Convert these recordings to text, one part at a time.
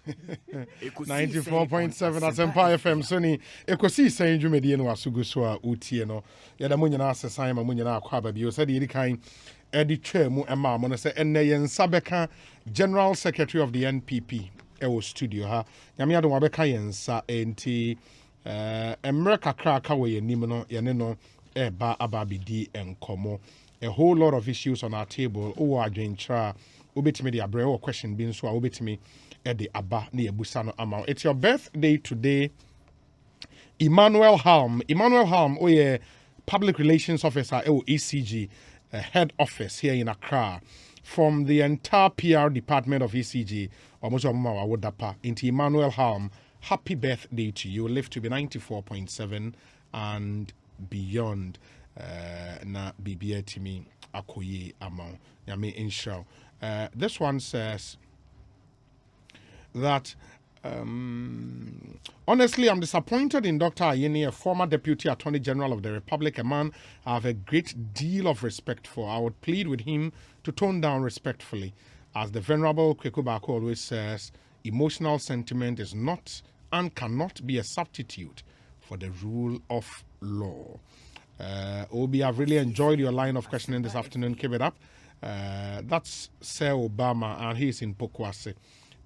94.7 as Empire FM Sony Ekosiisen dwumedie no asugu so a utie no yada mo nyina asesan ma mo nyina akwa ba bi o said yedi kan edi twa mu ema mo no se enne yen sabeka General Secretary of the NPP ewo studio ha nyame adon wabeka yen sa enti emre kakra ka we yenim no yene no eba ababidi enkomo a whole lot of issues on our table o adwentra obetimi de abre o question bi nso a obetimi Edi Abba ni Ebusano Amau. It's your birthday today. Emmanuel Halm, oye public relations officer at ECG head office here in Accra. From the entire PR department of ECG, almost into Emmanuel Halm, happy birthday to you. Live to be 94.7 and beyond. Na BBA Timi Akoye Amau. Yami Inshaw. This one says that honestly, I'm disappointed in Dr. Ayeni, a former Deputy Attorney General of the Republic, a man I have a great deal of respect for. I would plead with him to tone down respectfully. As the Venerable Kweku Bako always says, emotional sentiment is not and cannot be a substitute for the rule of law. Obi, I've really enjoyed your line of questioning this afternoon. Keep it up. That's Sir Obama, and he's in Pokwase.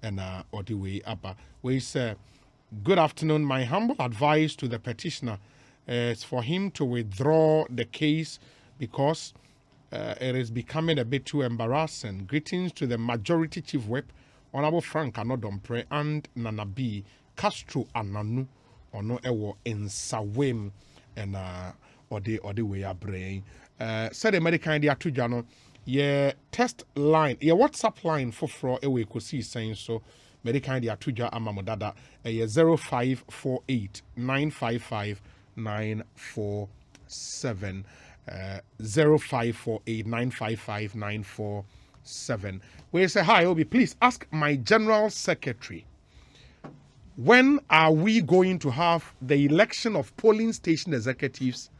And or the way up. We say, good afternoon. My humble advice to the petitioner is for him to withdraw the case because it is becoming a bit too embarrassing. Greetings to the majority chief whip, Honorable Frank Anodompre and Nanabi Castro Ananu Ono Ewo in Sawem and or the way up brain. Said the medical idea to Jano. Yeah, test line, yeah, WhatsApp line for Ekosiisen so very kindly atuja amamodada 0548 955 947 0548 955 947. We say hi Obi, please ask my General Secretary, when are we going to have the election of polling station executives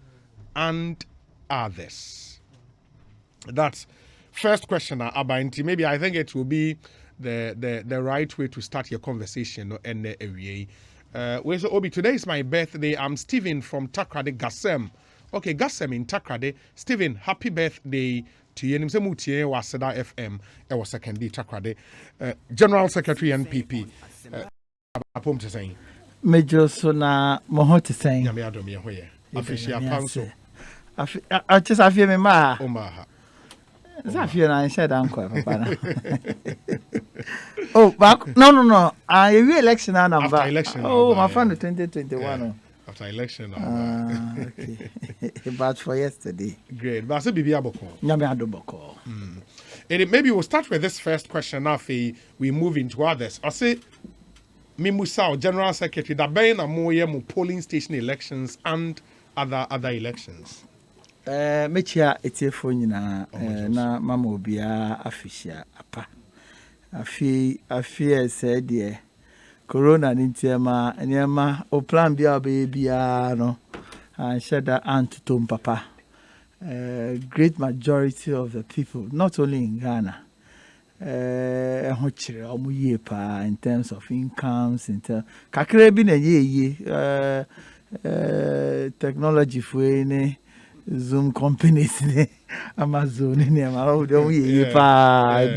and others? That's first question, Abanti. Maybe I think it will be the right way to start your conversation. And where's Obi? Today is my birthday. I'm Stephen from Takrade, Gassem. Okay, Gassem in Takrade. Stephen, happy birthday to you. Nimsemutie Waseda FM. I was second day Takrade. General Secretary NPP. Apom to saying. Major Sona Mohoti saying. Yami Adomi Hoye. Official Panso. I just have you, ma. Omaha. Zafia I said uncle papa. Oh, back no. Re-election number. After election. Oh, my friend 2021. Yeah. After election. Okay. But for yesterday. Great. But I said Bibi Aboko. Nyame Adoboko. Maybe we'll start with this first question now we move into others. I say Mimusa, General Secretary, that being a more polling station elections and other elections. Mechia etiefo nyina na mama obia afisia apa afi said de corona ntiema niema o plan bia bia no and sheda antutum papa. Great majority of the people not only in Ghana ho chire omuye pa in terms of incomes in terms kakra bi na ye technology fuene Zoom companies, Amazon, be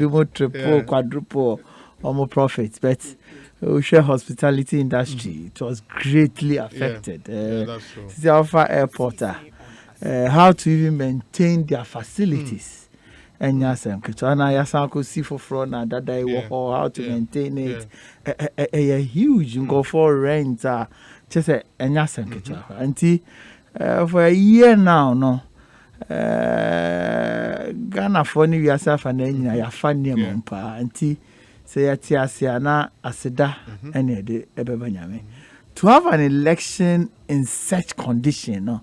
more triple, quadruple, or more profits. But share hospitality industry, it was greatly affected. That's true. The Alpha Airport, how to even maintain their facilities. And yasam, Kitana Yasanko see for fraud and that day how to maintain it. A huge go for rent, just a yasam, Kitana. For a year now, no. Ghana for ni yourself and then ya funny mumpa anti say atiasiana aseda any de ebebanyame. To have an election in such condition, no,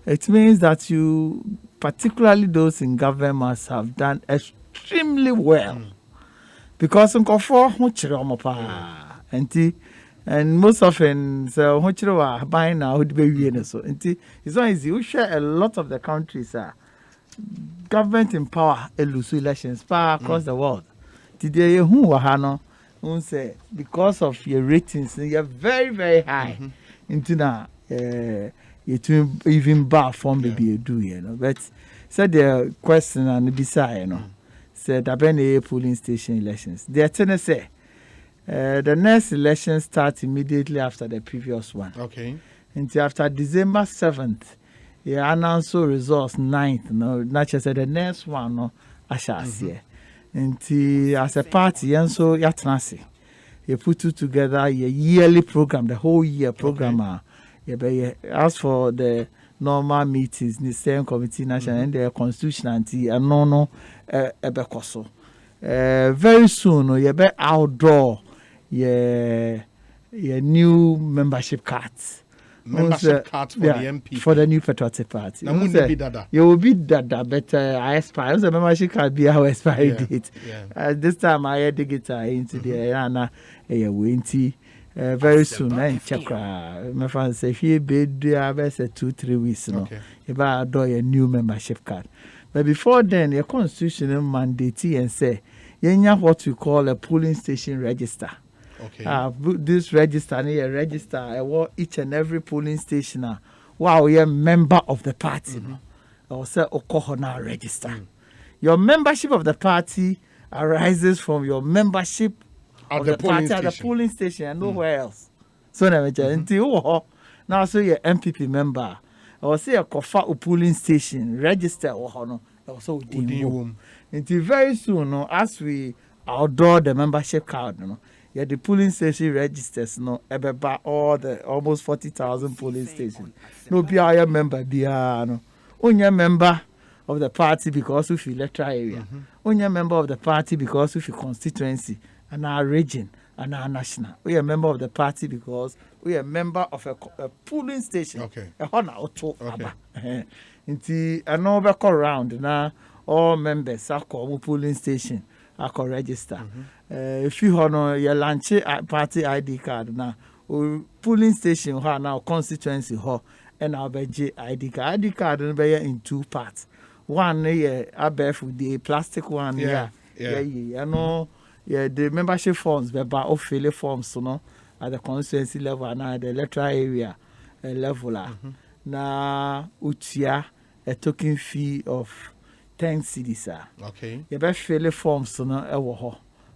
it means that you, particularly those in government, must have done extremely well. Because for and most often, so what you are buying now would be so. It's not easy. We share a lot of the countries, government in power, elusive elections across the world. Today, who were say because of your ratings, you're very, very high. Into na you to even bar form baby you do, you know. But said the question and beside, you know, said Abene polling station elections. The attorney say the next election starts immediately after the previous one. Okay. Until after December 7th, you announce results 9th. No, not just the next one, no, I shall see. Until as a party, and so you put it together a yearly program, the whole year program. As for the normal meetings, the same committee, national and the constitution, and no, very soon, you be outdoor, your new membership cards. Membership cards for the MP. For the new Patriotic Party. You will be dada, but I expire. The membership card be our expiry date. This time I had the guitar into the Ayana winty very soon. And check my friend say if you bid 2-3 weeks no. If I do a new membership card. But before then, your constitutional mandate and say you have what we call a polling station register. Okay. This register, each and every polling station. Wow, you're a member of the party. Or say Okohona register. Your membership of the party arises from your membership of the party at the polling station and nowhere else. So now so you're MPP member. Or say a Kofa polling station register or also until very soon, as we outdoor the membership card, the polling station registers about all the almost 40,000 polling stations. No be a member, be a only member of the party because of the electoral area. Only member of the party because of the constituency and our region and our national. We are member of the party because we are member of a polling station. Okay. Until another call round now, all members are called polling station. I can register. If you honor your lunch party ID card now, polling station now constituency hall and our ID card. ID card in 2 parts. One with the plastic one. The membership forms but fill forms at the constituency level and at the electoral area level. Now utia a token fee of 10 cedis. Okay. You better fill the forms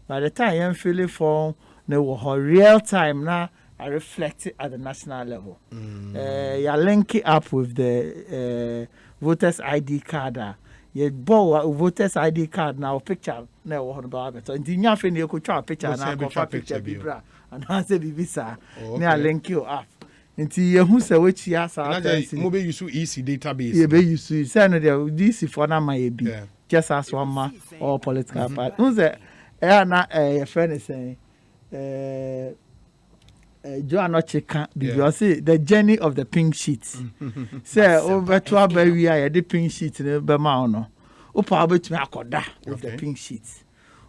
by the time you fill the form, real time now I reflect it at the national level. You link it up with the voters ID card. You buy a voters ID card now picture now about it. And you have to try a picture and I picture bibra and I say bibisa. Now link you up. Until you who say which years are maybe you should easy database. Yeah, be you see say no there this is for na my be just as one ma or political party. Who say na your friend is saying Joanna Chika because see the journey of the pink sheet. Say over to abia the pink sheet no be ma no. Opa obetumi akoda with the pink sheet.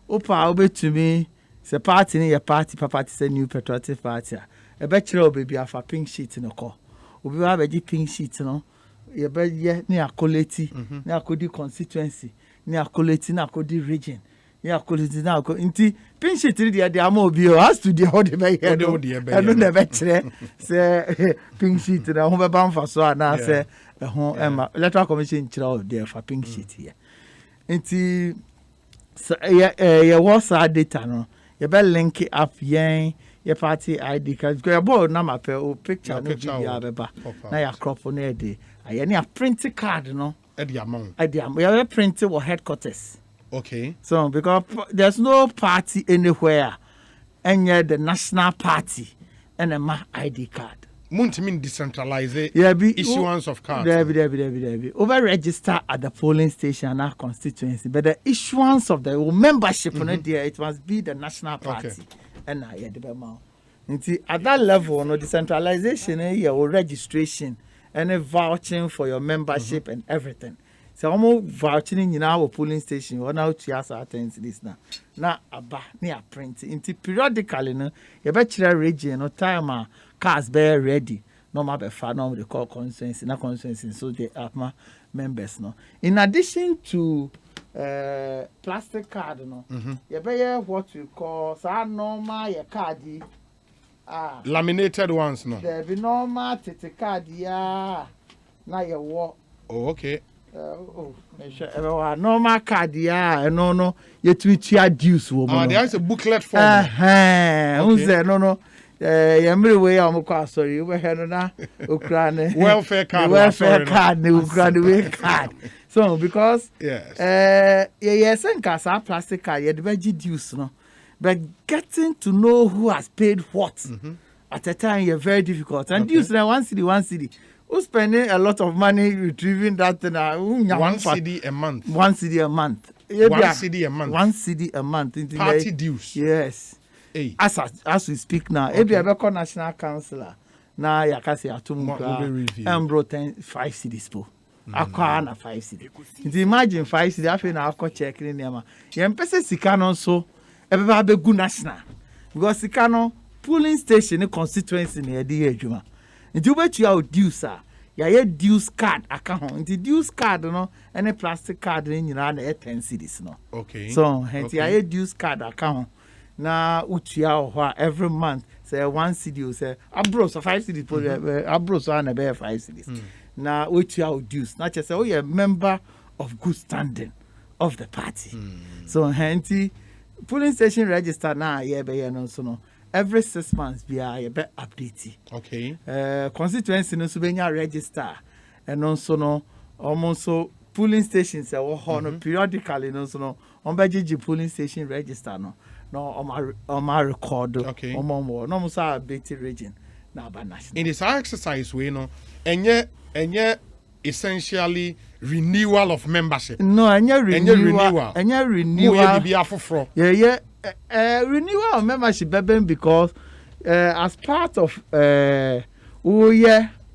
Opa obetumi say party ni your party papa say new patriotic party. A bachelor baby have a pink sheet in a car. We have a pink sheet, no. You bet near quality, near could constituency, near quality, now could region, near quality now go into pink sheet. The amobio has to the hold the bay. I don't the bachelor say pink sheet in a home bound for so and I say a home electoral commission child there for pink sheet here. Into what's our data, no. You better link it up, yang. Your party ID card because your board number picture no be abeba na your crop on e dey aye na print card no e dey amount you print it headquarters. Okay, so because there's no party anywhere and yet the national party and a ID card mean decentralize issuance of cards. There over register at the polling station and our constituency but the issuance of the membership on it there it must be the national party. Okay. And at that level, no decentralization, your registration and vouching for your membership and everything. So almost vouching in our polling station, or now to ask this now. Now near print into periodically, no, you bet you region no time cars be ready. No matter far no they call constituency, not constituency, so they are my members no. In addition to plastic card no. You bear what we call sa normal your card. Laminated ones no. There be normal tete card ya. Na your walk. Oh, okay. Normal card ya no yet we chia dues wo. There is a booklet form. Okay. No. Yamri way I'm sorry. We had na Ukraine welfare card. Welfare card. Ukraine card. So because yes, and casa plastic card. You veggie dues no, but getting to know who has paid what at a time you're very difficult. And dues now one city. Who's spending a lot of money retrieving that thing? 1 cedi a month. 1 cedi a month. 1 cedi a month. 1 cedi a month. Party dues. Yes. Hey. As we speak now, if you ever national councillor, now you can say I'm brought 5 cedis po. Akwa 5 cedis. Imagine 5 cedis. I feel now I've got checking in there. You pese sikano so everybody be good national because sikano polling station in constituency near the ejuma. Nti wobet you dues ya dues card account. Nti dues card no any plastic card ni nyina na 10 cedis no. Okay. So hence ya dues card account. Na utia every month say 1 cedi say abro so 5 cedi abro so na be 5 cedis na utia dues na che say oh you member of good standing of the party so hence polling station register na ye be no so no every 6 months be a be update okay constituency no so benya register and also no almost so polling stations say no periodically no so no on be polling station register no on my record okay no mo say update region na ba national in this exercise we no enye essentially renewal of membership renewal be afofro renewal of membership because as part of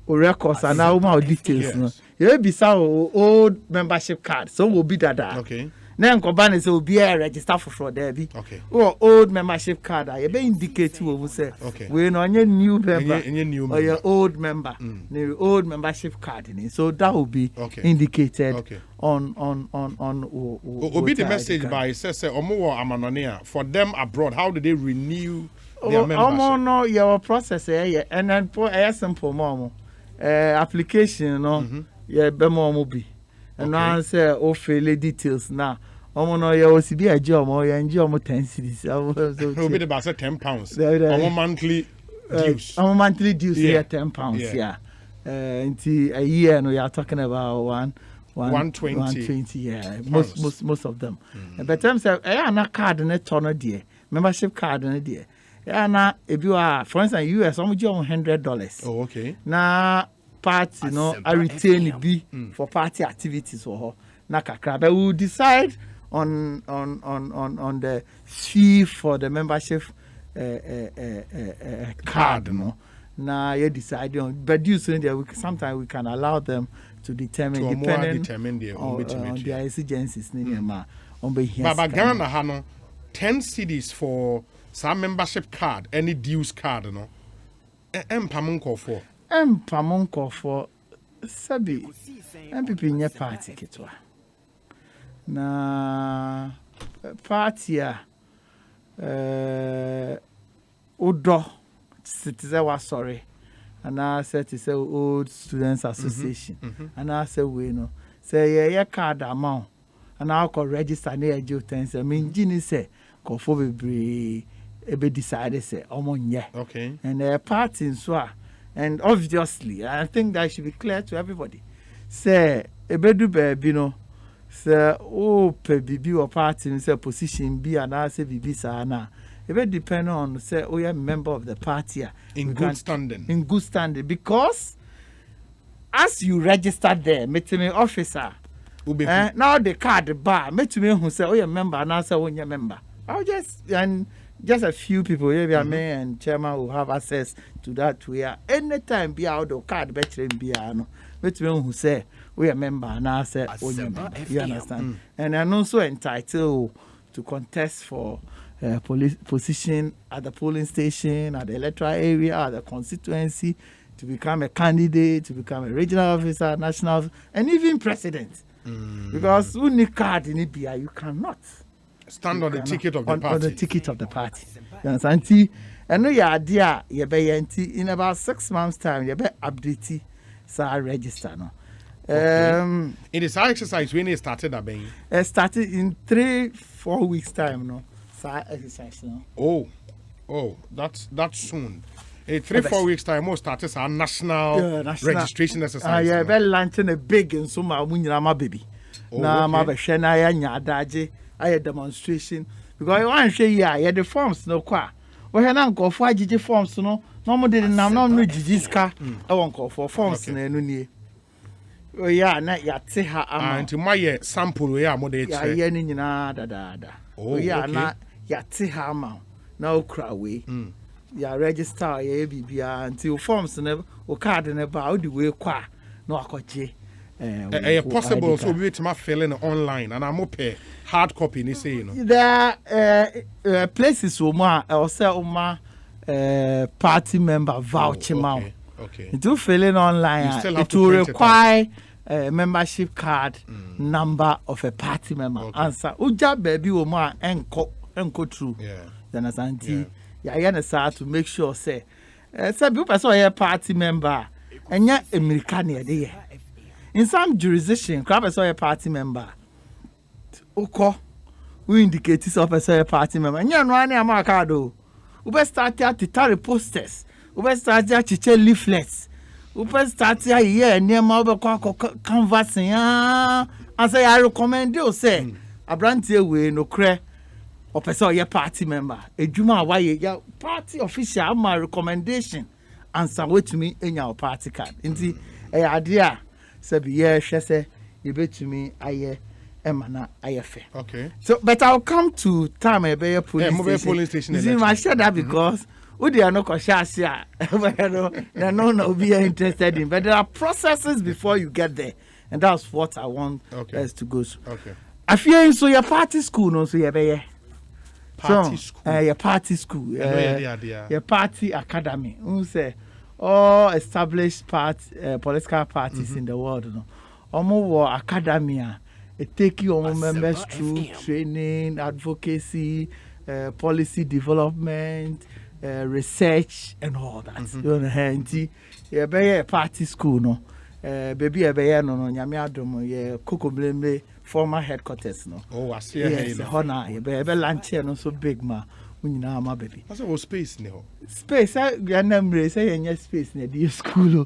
records and now details no you be old membership card so will be that okay then company say will be a register for there be okay or old membership card you be indicate we say okay we no new member or your old member the old membership card so that will be indicated on be the message by say omo amanonea for them abroad how do they renew their membership no your process and then for a simple mom application no be more be and now say o fail details now omo no ya osi bi aje omo ya nje omo 10 cedis so be about £10 omo monthly dues yeah £10 nti a year no you are talking about 120 yeah most of them but time say na card na turn there membership card na there na if you are for instance US omo je $100 oh okay na party no I retain be for party activities for her na kakra but we will decide on the fee for the membership card no na you decide on but you say there sometimes we can allow them to determine depending on their exigencies on Baba Ghana ha no 10 cedis for some membership card any dues card no empamonko for for sabi MPP nye party kitwa na party odo citizen wa sorry and I said to say old students association and I say we no say yeah card amount and I go register near Joe 10 say mean gini say go for be decide say omonye okay and party so and obviously I think that should be clear to everybody say ebedu baby no say pe bibi or party say position be and I say bibi sa na it depend on say you are member of the party in good standing because as you register there meet me officer now the card bar meet me who say you member and I say when you member I'll just a few people maybe me and chairman will have access to that where anytime be out of card better be no meet me who say we are member and I say when you member you understand and I'm also entitled to contest for position at the polling station, at the electoral area, at the constituency, to become a candidate, to become a regional officer, national officer, and even president. Because unique card in Ibia, you cannot stand on the ticket of the party. On the ticket of the party. You understand? And no, yeah, dear, you be in about 6 months' time, you be update, so I register no. It is our exercise when it started at being. It started in 3-4 weeks' time, no. So I exercise no. Oh, that's soon. In 3-4 weeks' time, most started our national registration exercise. Yeah, be launching a big and so my baby. Now my beshena I nyadaje. I had demonstration because I want to show you. I had the forms no kwa. We had not go for GG forms no. No more did now no GG's car. I won't go for forms no ni. Oh yeah, na ya te ha ama. And my sample we are moderate. Yeah, yeah ni na da. Oh yeah, na ya te ha ama. Na okra we. Ya register ya bibia until forms ne o card ne ba o di we kwa no akoje. Possible so we to fill in online and I'm up hard copy ni say you know. There are places where I say party member voucher okay. To fill in online it will require a membership card number of a party member. Answer uja baby woma enko true. Yeah. You understand? Yeah, to make sure say people person a party member and ya American there. In some jurisdiction, crab as a party member. Oko, we indicate this of a party member. And you're running a marcado. We best start here to carry posters. We best start here to check leaflets. We best start here near Marble canvassing. And say, I recommend you say, a brand here way no cre or person your party member. A Juma, why your party official, my recommendation. Answer what to me in your party card. Indeed, a idea. Sabi she say you bet to me aye emana aye fe. Okay. So but I'll come to time a police station. See, I said that because we are not cautious here. No be interested in, but there are processes before you get there, and that's what I want us to go through. Okay. I feel so your party school no so you party school. Your party school. Your party academy. Who say all established political parties in the world, no. Omo academia, it take you members through training, advocacy, policy development, research, and all that. You know, you be a party school, no. Baby, a be no nyame adom ye Kokomlembe former headquarters, no. Oh, I see. Yes, honor. You be lunch here, no so big ma. My baby. That's what space now. Space, I say any space near the school.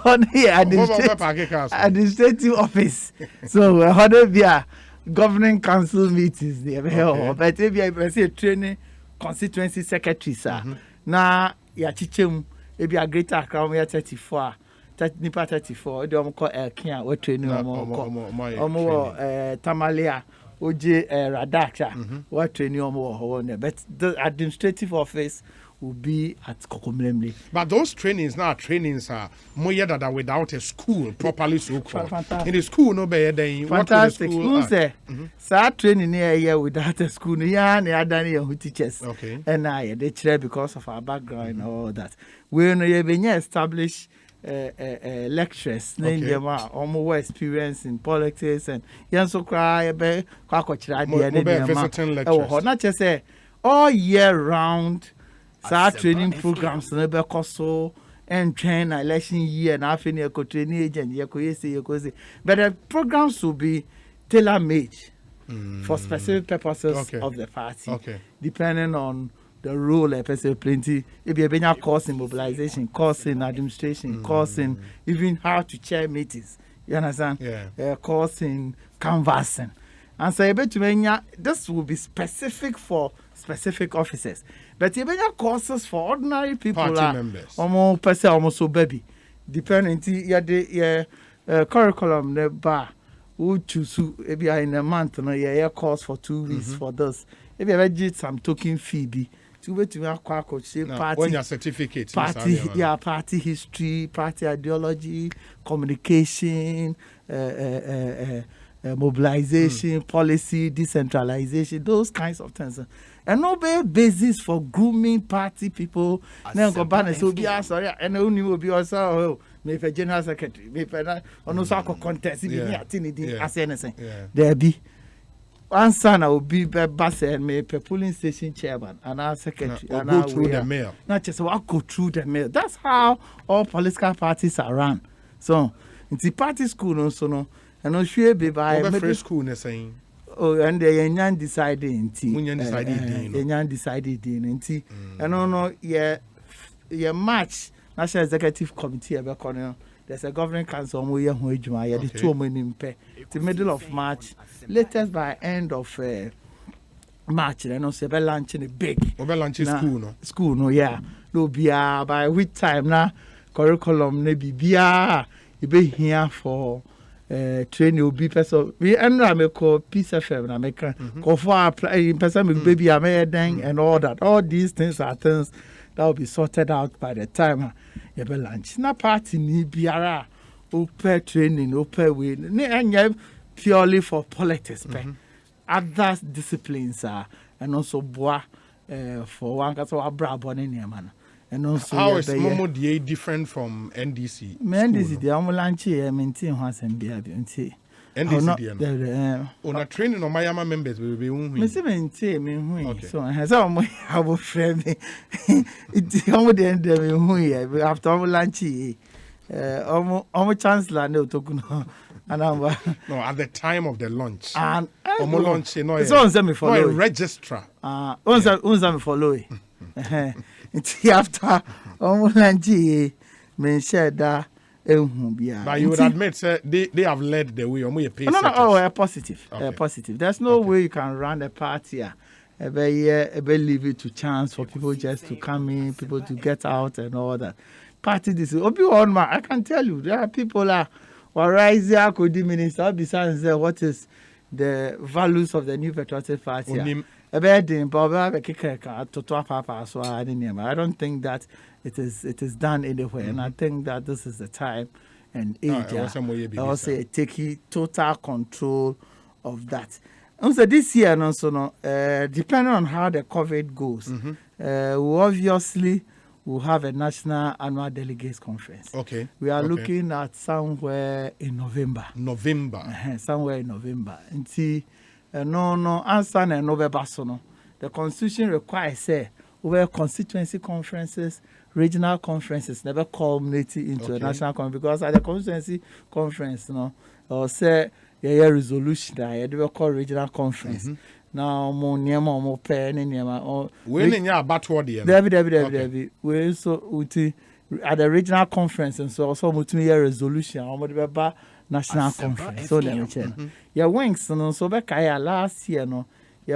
On here, administrative office. So, how do be a governing council meetings there? But if you say training constituency secretary, sir. Now, ya chichem, if you are greater crown, we are 34. Nipa 34. They call Elkia. We training Tamalia. Oje Radaksha, what training but the administrative office will be at Kokomlemle. But those trainings now trainings are more than without a school properly so called. In the school, no better than fantastic. Who say? So training here without a school, yeah, and who teachers. Okay. And they chair because of our background and all that. We know you been established. Lecturers, name them are more experience in politics and so cry visiting lectures. Not just say all year round training programs never cost so and train election year and half in your training agent but the programs will be tailor made for specific purposes of the party depending on the role a person plenty. If you have a course in mobilization, course in administration, course in even how to chair meetings. You understand? Yeah. Course in canvassing. And so this will be specific for specific officers. But you have courses for ordinary people. Party members. Almost so baby. Depending on the curriculum, the bar. Who choose maybe in a month, no, course for 2 weeks for this. If you have some token fee, to wait to acquire party, when your certificate, party history, party ideology, communication, mobilization, policy, decentralization, those kinds of things. And no basis for grooming party people. Then go ban so be sorry, and only will be also me for general secretary, me for no so contest, me as anything. There be one son will be bass and me per polling station chairman and our secretary and go through the mail. Not just walk go through the mail. That's how all political parties are run. So it's the party school also no. And no sure be by free school na saying. Oh, and the Yanyan decided in tea. Yanyan decided in tea. And no, yeah, March National Executive Committee of Economy. There's a governing council on the 2 million pay. The middle of March, latest by end of March, and also be launching a big. Launching school no. School no, yeah. No be by which time now curriculum ne be be here for. Training will be person. We end up make Peace FM na make go for apply person make baby amending and all that. All these things are things that will be sorted out by the time you be lunch. Na party ni biara open training, open way. Ni purely for politics. Other disciplines are and also boa for one case of brabo ni man. And also, how is Momo DA different from NDC? NDC, the ambulance, I maintain once and be NDC, on a training of Mayama members will be Mr. Maintain, so I have some our friend. It's almost the end of me after ambulance, almost chancellor, no token. And I'm no at the time of the launch. And launch, no, it's on semi follow registrar. On follow. It's after Omulanji men said that but you would admit they have led the way. No, positive. Positive. There's no way you can run a party leave it to chance for people just to come in, people to get out and all that. Party this I can tell you there are people rising could minister besides what is the values of the new patriotic party. I don't think that it is done anywhere, and I think that this is the time and age. I will say taking total control of that. And so this year, also, depending on how the COVID goes, we obviously will have a national annual delegates conference. Okay. We are looking at somewhere in November. Somewhere in November. And see. No answer and November so the constitution requires over constituency conferences, regional conferences never culminate into a national conference because at the constituency conference or say resolution that they call regional conference. Now more pen or when in your battle David we so at the regional conference and so also resolution or national conference. So let me check. Your wings, so back last year,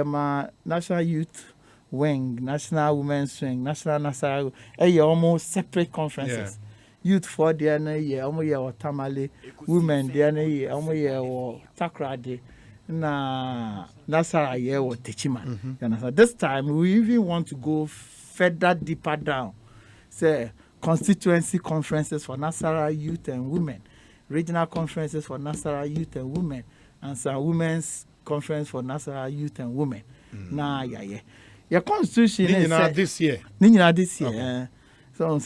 my national youth wing, national women's wing, national almost separate conferences. Youth for the year, or Tamale, women the year, or Takrade, Nasara year or Techiman. This time we even want to go further deeper down. Say constituency conferences for Nasara youth and women. Regional conferences for Nasara youth and women, and some women's conference for Nasara youth and women. Your constitution is this year. This year. So,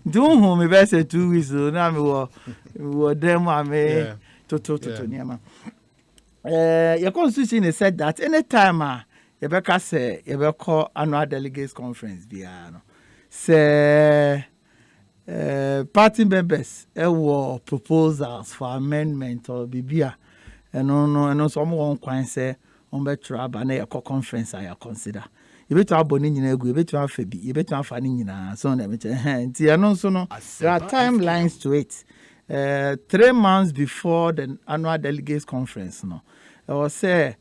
do me best 2 weeks. Now we were them. Your constitution is said that anytime you say you call annual delegates conference, say. Party members were proposals for amendment or BBA and no someone can say on better a conference I consider. You better have Bonin, you better have Fabi, you better have Fanina, so there are timelines to it. 3 months before the annual delegates conference, I will say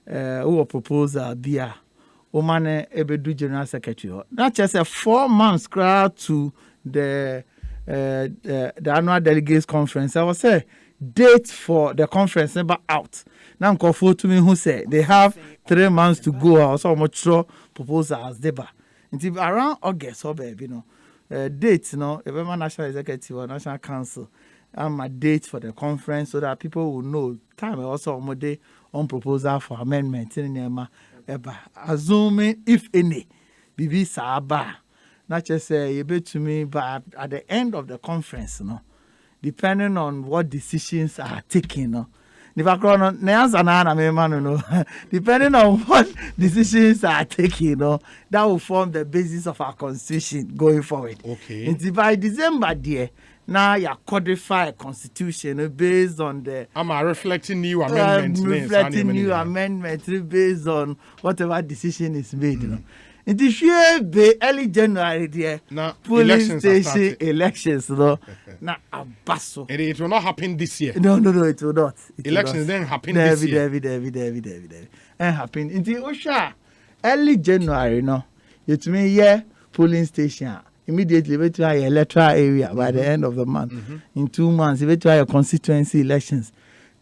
who proposal Bia Omane Ebedu General Secretary. Not just 4 months prior to the annual delegates conference. I will say date for the conference never out. Now call for to me who say they have 3 months to go. Also much proposals deba. Until around August, baby, date, every national executive or national council a date for the conference so that people will know time also on proposal for amendment in Nema eba assuming if any bibi saba not just say you bet to me but at the end of the conference depending on what decisions are taken depending on what decisions are taken that will form the basis of our constitution going forward. Okay. And by December dear now you codify a constitution based on the reflecting new amendments. Amendments based on whatever decision is made. In the year early January there, polling station elections now abaso. It will not happen this year. No, it will not. Elections then happen this year. And happen in the Osha early January it may polling station. Immediately, we try electoral area by the end of the month. In 2 months, we try constituency elections.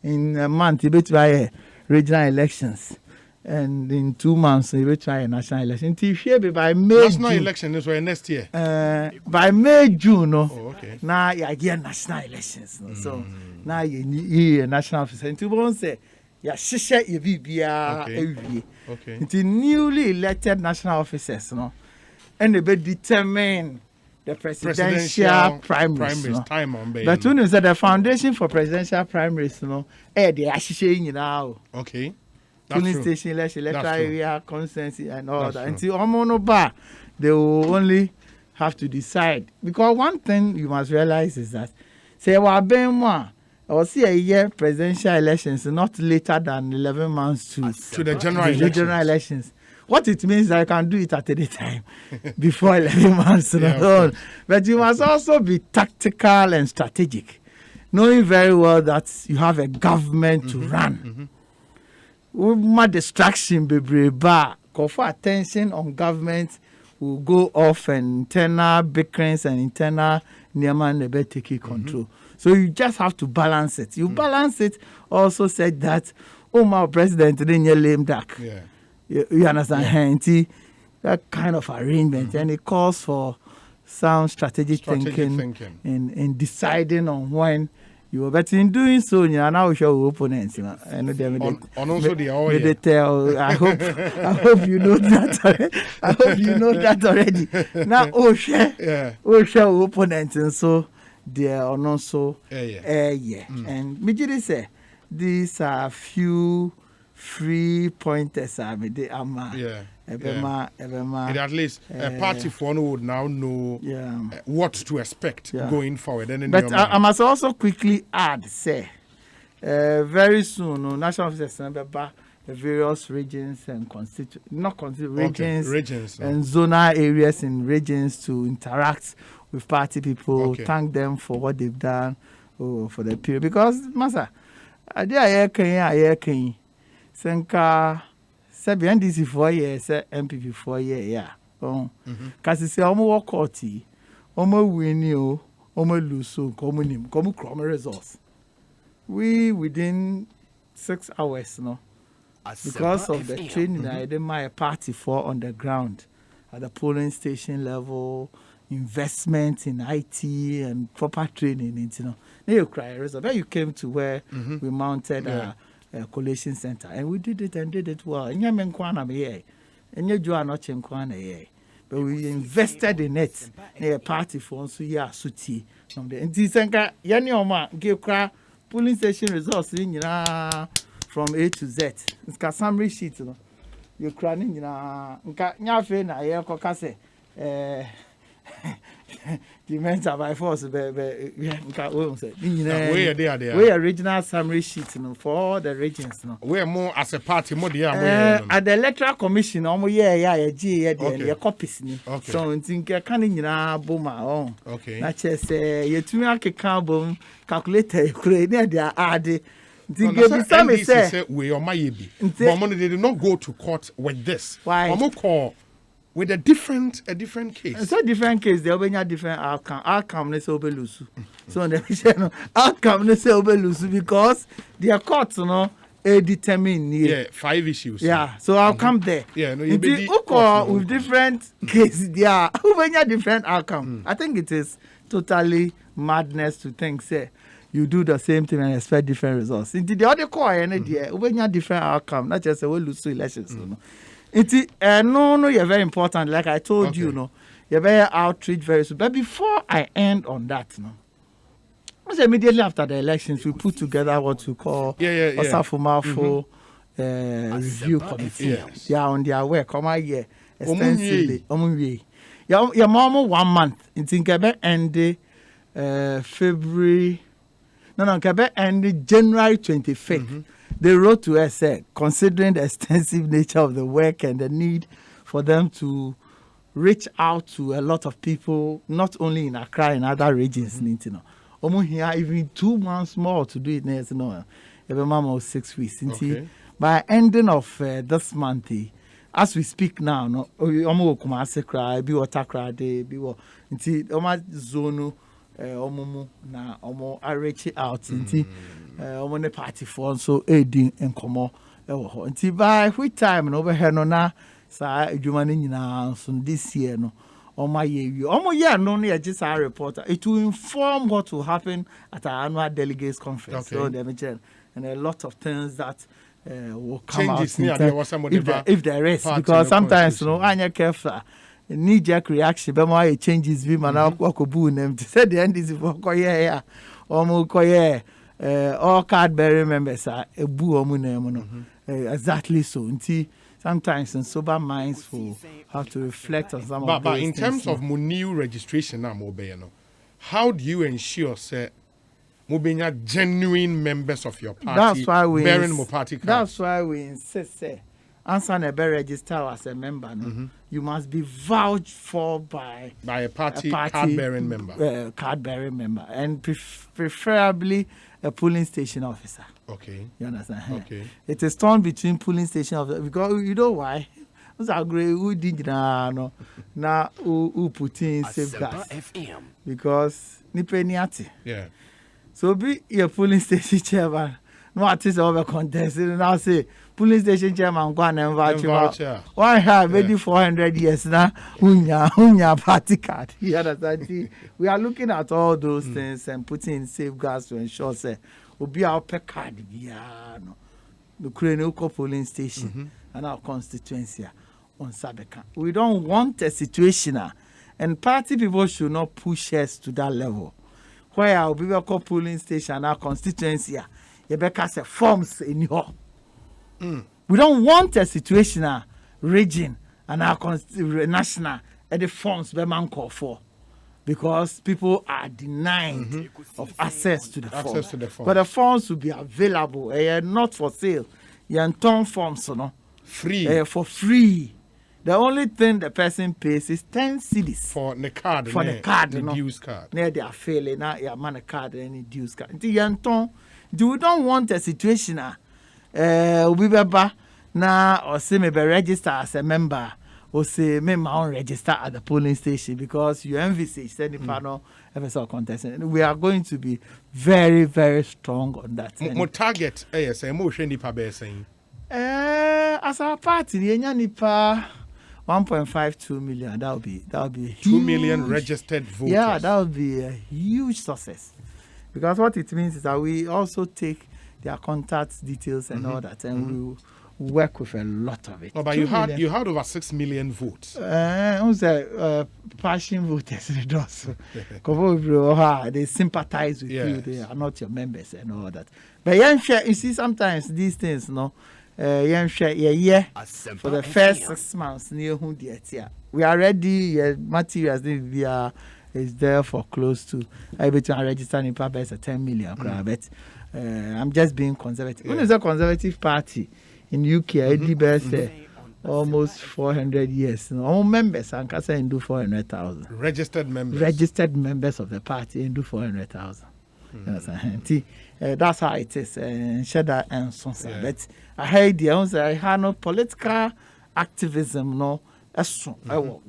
In a month, we try regional elections. And in 2 months, we try a national election. By May, national election is next year. By May, June, okay. Now you get national elections. So now you need a national officer. And to say, yeah, share your BBR. Okay. The newly elected national officers, and they determine the presidential primaries time on baby. But when you say the foundation for presidential primaries, they are sharing now. Okay. Polling station election, electoral area, constituency, and all that. Until Omonoba, they will only have to decide. Because one thing you must realize is that, say, or see a year presidential elections not later than 11 months to the general elections. What it means I can do it at any time before 11 months. But you must also be tactical and strategic, knowing very well that you have a government to run. My distraction, call for attention on government will go off and internal bickerings and internal never taking control. So you just have to balance it. You balance it. Also said that, my president didn't lame duck. Yeah. You understand? That kind of arrangement, and it calls for some strategic thinking. In deciding on when you are. But in doing so, you are now show opponents. I hope you know that already. I hope you know that already. Now, show opponents, and so they are also And me say these are few free pointers at least a party for would now know what to expect going forward. But I must also quickly add, very soon, national officers the various regions and regions and zonal areas in regions to interact with party people, thank them for what they've done for the period. Because, Masa, I did Senka sabi NDC 4 years, MPP 4 years, Kasi se omo work out, omo win you, omo lose, komu crome results. We within 6 hours, because of the training I did my party for on the ground at the polling station level, investment in IT and proper training, Now you cry result. Then you came to where we mounted collation center, and we did it well. And but we invested in it. A party for us, suti. And this give polling station results in from A to Z. It's got summary sheet. You crying Dementia by force, we original summary sheet for all the regions. We are more as a party, more at the electoral commission, copies. So in think boomer. Okay. Not just you to me carbon calculator, they are added. Say we are my but they did not go to court with this. Why? With a different case. It's a different case. They will have different outcome. Outcome is overloose. So the outcome is overloose because their courts, determine 5 issues. Yeah. So I'll come there. Yeah. No, with different cases. Yeah. Who will have different outcome? I think it is totally madness to think. Say, you do the same thing and expect different results. Into the other core, when you different outcome, not just we lose two elections. No, you're very important. Like I told you, you're very outreach very soon. But before I end on that, immediately after the elections, we put together what we call Osafumafo review committee. Yes. They are on their work. Come on, extensively. Your mom 1 month. It's in Quebec and February. Quebec and January 25th. They wrote to us, considering the extensive nature of the work and the need for them to reach out to a lot of people, not only in Accra and other regions. Here, even 2 months more to do it. Every month 6 weeks. By ending of this month, as we speak now, na omo arechi out nti omo ne party for so edin enkomo ewo ho nti by which time no be he no na sa adwuma ne nyina so this year no omo ye no na just a reporter it will inform what will happen at our annual delegates conference. So and a lot of things that will come changes out if there is, because sometimes anya careful knee-jerk reaction, but my changes be man wakobu them to say the end is for koye all card bearing members are a boo exactly so. Until sometimes in sober minds will have to reflect on some of those but in things, terms of new registration now, how do you ensure say Mubenya genuine members of your party? That's why we bearing more party cards. That's why we insist answer and be registered as a member. You must be vouched for by a party card-bearing member. Card-bearing member, and preferably a polling station officer. Okay. You understand? Okay. It is torn between polling station officer, because you know why? Who did now who put in safeguards? Because yeah. So be your polling station chairman. No artist over contest. Now say police station chairman go and voucher. Why have maybe 400 years now? Unya party card. You understand? We are looking at all those things and putting in safeguards to ensure say will be our per card. The Kurenoko polling station and our constituency on Sabeka. We don't want a situation, and party people should not push us to that level where our people polling station and our constituency. Say forms in your. We don't want a situation, region and our national at the forms be man call for, because people are denied of access to the forms. But the forms will be available, not for sale. You turn forms, free for free. The only thing the person pays is 10 cedis for the card. For the card, the dues card. Near they are failing now. You man a card any dues card. We don't want a situation we be na or say maybe register as a member or say me my own register at the polling station because you envisage any panel ever contest. We are going to be very, very strong on that. More target motion nipa be saying. As our party, nipa 1.52 million. That would be 2 million registered voters. Yeah, that would be a huge success. Because what it means is that we also take their contact details and all that, and we will work with a lot of it. No, but you had over 6 million votes. Passion voters, they sympathize with you. They are not your members and all that. But you see, sometimes these things, for the first 6 months, we are ready. Materials is there for close to able to register in papers 10 million. But I'm just being conservative. When is a conservative party in UK, almost 400 years. All members and can do 400,000. Registered members of the party and do 400,000. That's how it is. Shada and Sonsa. But I heard I had no political activism, no. That's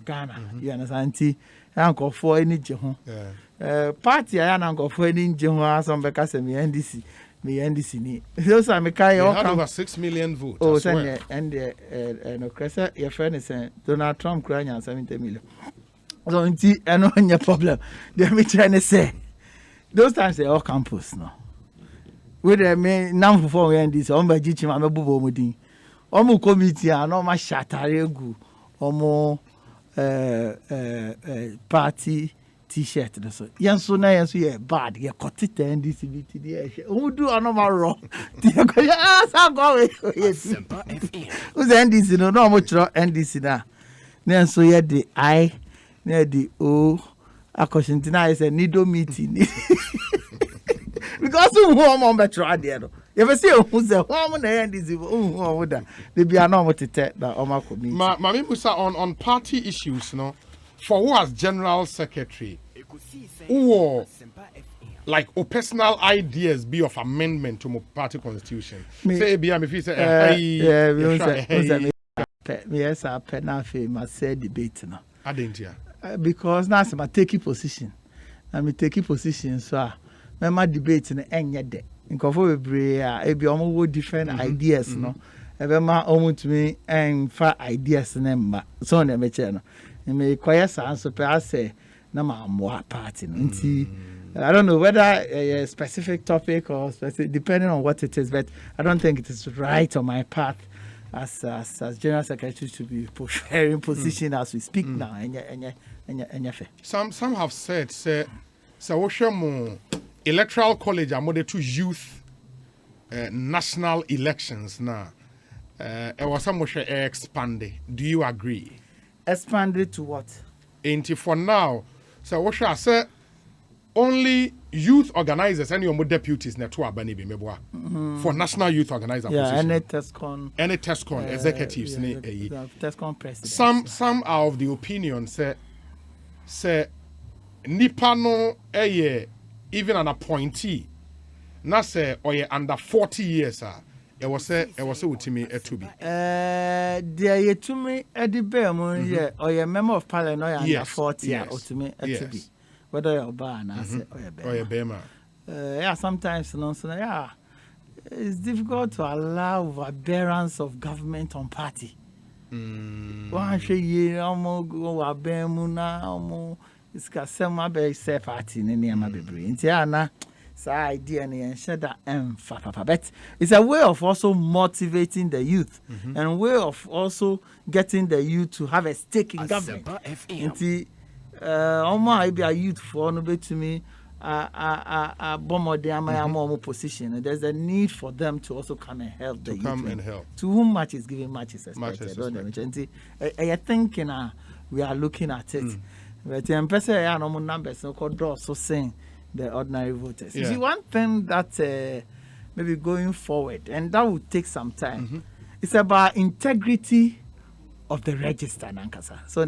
Ghana. You understand? Uncle for any party I am for any some because me NDC those are me had over 6 million votes. Oh, and no cressa your friend is Donald Trump crying 70 million. So no problem. They me trying to say those times they all campus no. With the main number for this, on by Jichim, I'm a bubble. Omo committee and all my shataregu, omo party t-shirt. So, yes, so now you bad. You cut it and this who do a normal wrong? Who's NDC? No much NDC now. Then so you the I, near the O, a question tonight is a needle meeting. Because who on better idea. If I see who's a woman and is who they be a normal to take that on my committee. Mami Musa on party issues, no, for who as general secretary, who like or personal ideas be of amendment to my party constitution. Say be if you say yes, I penafe must say debate no. I didn't hear. Because now I'm taking position. I'm taking position so my debate in any day. In Kofo Brea, it be almost different ideas, no. Ever my own to me and 5 ideas number. So never channel. And may quiet sound so perhaps say, no more party. I don't know whether a specific topic or specific, depending on what it is, but I don't think it is right on my part as General Secretary to be preparing position as we speak now. Some have said, say, so electoral college are more to youth national elections now. Was some expanded. Do you agree? Expanded to what? Ain't for now. So what shall I say? Only youth organizers and your deputies network for national youth organizer position. Any TESCON executives. TESCON president. Some are of the opinion say nipa no even an appointee na say or under 40 years it was with me to be there to me at the bear or a member of parliament or under 40 or to me to be whether you're ban or a bear yeah, sometimes it's difficult to allow aberrance of government on party. One say it's got some very safe party in the brain. Idea and that but it's a way of also motivating the youth and a way of also getting the youth to have a stake in government. I be a youth for no to me position. There's a need for them to also come and help the youth. To whom much is given, much is expected. I think we are looking at it. But the person numbers so called so saying the ordinary voters. You see, one thing that maybe going forward, and that will take some time, it's about integrity of the register. So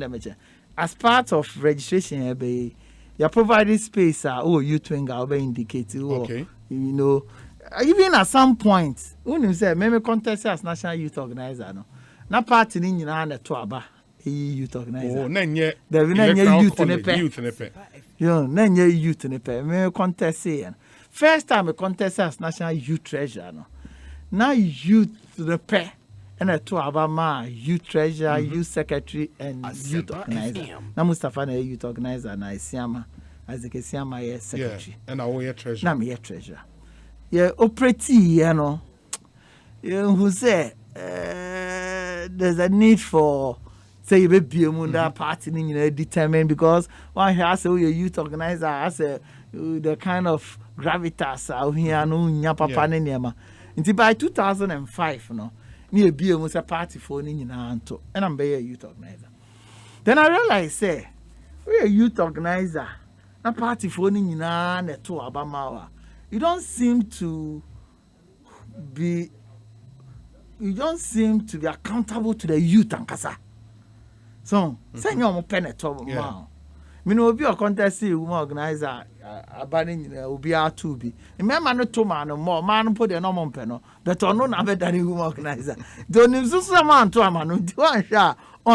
as part of registration, you're providing space. You twin indicate. You know, even at some point, when you say maybe contest as national youth organizer, no, na party in to youth organizer. There will not youth in a youth in a pair. Me contest here. First time a contest as national youth treasurer. No. Now youth the pair and a two Abama youth treasurer, youth secretary, and youth organizer. Now Mustafa na youth organizer na Isiama as the Isiama secretary. And I will treasurer. Now me treasurer. Yeah, operati, who say there's a need for. Say you be a party determined because one has a youth organizer has the kind of gravitas out here no papa nema. Until by 2005 no near be a party for and I'm a youth organizer. Then I realized say we a youth organizer a party for na to Abamawa. You don't seem to be accountable to the youth and kasa. So, send your pen trouble. Me no be a contest woman organizer abaning will be our to be. Remember no to man more man put the normal pen, but on no never done woman organizer. Don't you so man to a man on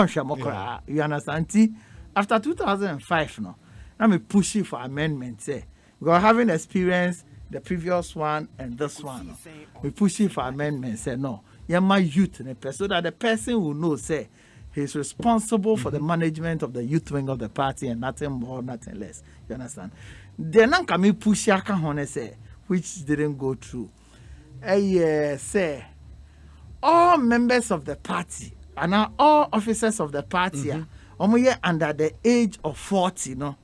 Shamokra. You understand? After 2005, no, I'm pushing for amendment. Say, because having experienced the previous one and this one, we pushing for amendment. Say, no, you're my youth so that the person will know, say, he's responsible for the management of the youth wing of the party and nothing more, nothing less. You understand? Then I'm coming push say, which didn't go through. Say all members of the party and now all officers of the party are under the age of 40, no.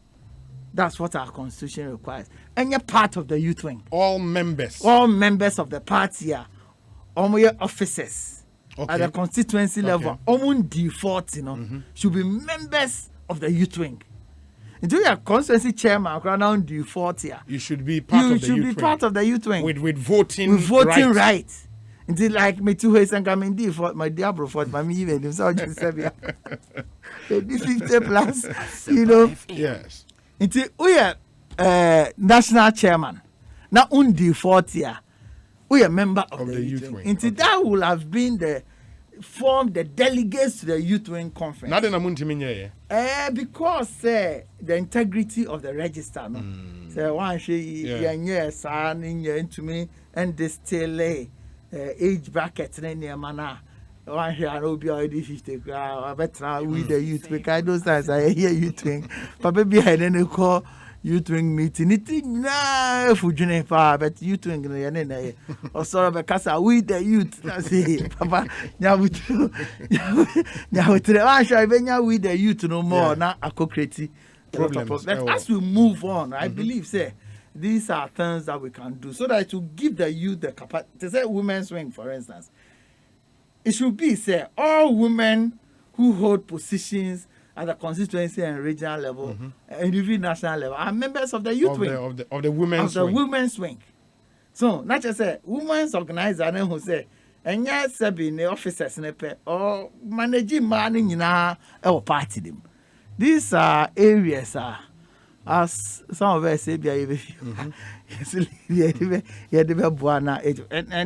That's what our constitution requires. And you're part of the youth wing. All members of the party are officers at the constituency level. D40, should be members of the youth wing. Until you're constituency chairman, around D40, you should be part of the youth wing. You should be part of the youth wing with voting rights. Until like me too is and coming D40, my Diaspora for my even himself just said 50 plus, you know. Yes. Until we are national chairman. Now D40, we are member of the youth wing. Until that will have been the delegates to the youth wing conference. Not in a muntiminye. Because the integrity of the register, no. So one into me and distill age bracket in your manner. One here will be already 50. I better with the youth because those times I hear youth wing. But maybe I didn't call youth wing meeting. It is now for Juniper, but youth wing or sorry because I with the youth. That's it, Papa. Now with the with the youth no more. Now I co-create problems. But as we move on, I believe say these are things that we can do so that to give the youth the capacity. To say women's wing, for instance, it should be say all women who hold positions at the constituency and regional level and even national level are members of the youth wing of the women's wing. So not just say women's organizer who say and yes be the officers or managing man in our party them. These are areas as some of us say and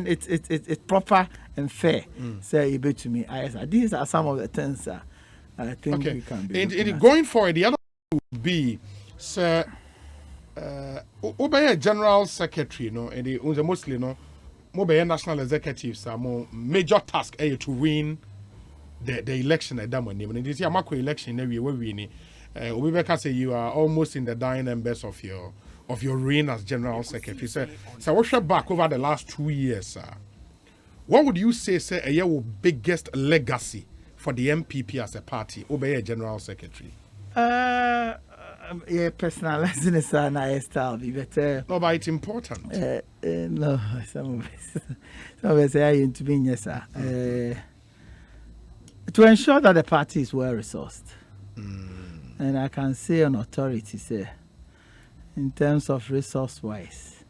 it's proper and fair. Say to me, these are some of the things I think we can be. Going forward, the other would be, sir, obey general secretary, no, and the mostly no, mobile national executives are more major task to win the election at that moment. And this year, Marco election, we win. Obibeka say you are almost in the dying embers of your reign as general secretary. So what's your back over the last 2 years, sir? What would you say, sir, your biggest legacy for the MPP as a party, obey general secretary? Personalizing is a nice style, but no, but it's important. No, some of us say to be yes, sir. To ensure that the party is well resourced, and I can say on authority, say, in terms of resource wise,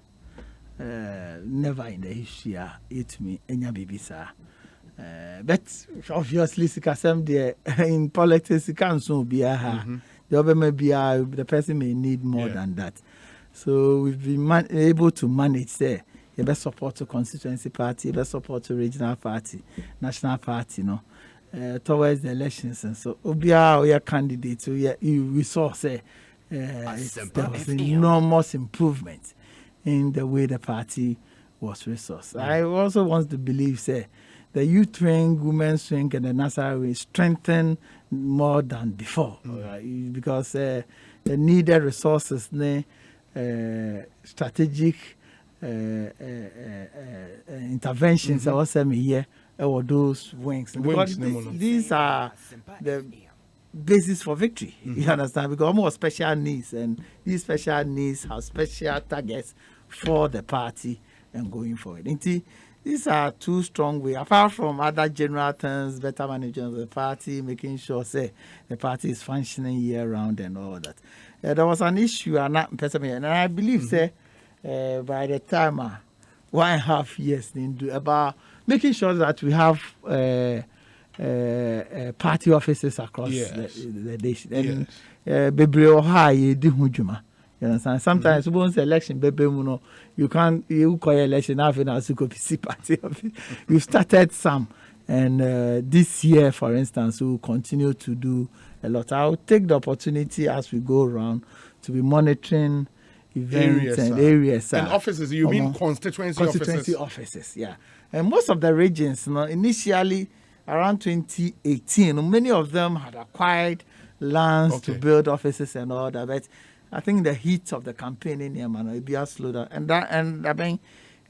never in the history it me enya bibi sir. But obviously, in politics, it can't so be the person may need more than that. So we've been able to manage there. You best support the constituency party, you best support the regional party, national party, towards the elections. And so, your candidate, we saw say there was enormous improvement in the way the party was resourced. I also want to believe, say, the youth wing, women's wing, and the national wing strengthened more than before, because the needed resources, strategic interventions, I was saying here, or those wings. These are the basis for victory. You understand? Because more special needs, and these special needs have special targets for the party and going forward. These are two strong ways, apart from other general terms, better management of the party, making sure say the party is functioning year round and all that. There was an issue, and I believe say by the time 1.5 years about making sure that we have party offices across the nation. You understand? Sometimes once election, you call election after party office. We've started some, and this year, for instance, we will continue to do a lot. I'll take the opportunity as we go around to be monitoring events areas. And offices, you mean constituency offices, yeah. And most of the regions, initially around 2018, many of them had acquired lands to build offices and all that, but I think the heat of the campaign in here, man, it be a slow down. And I mean,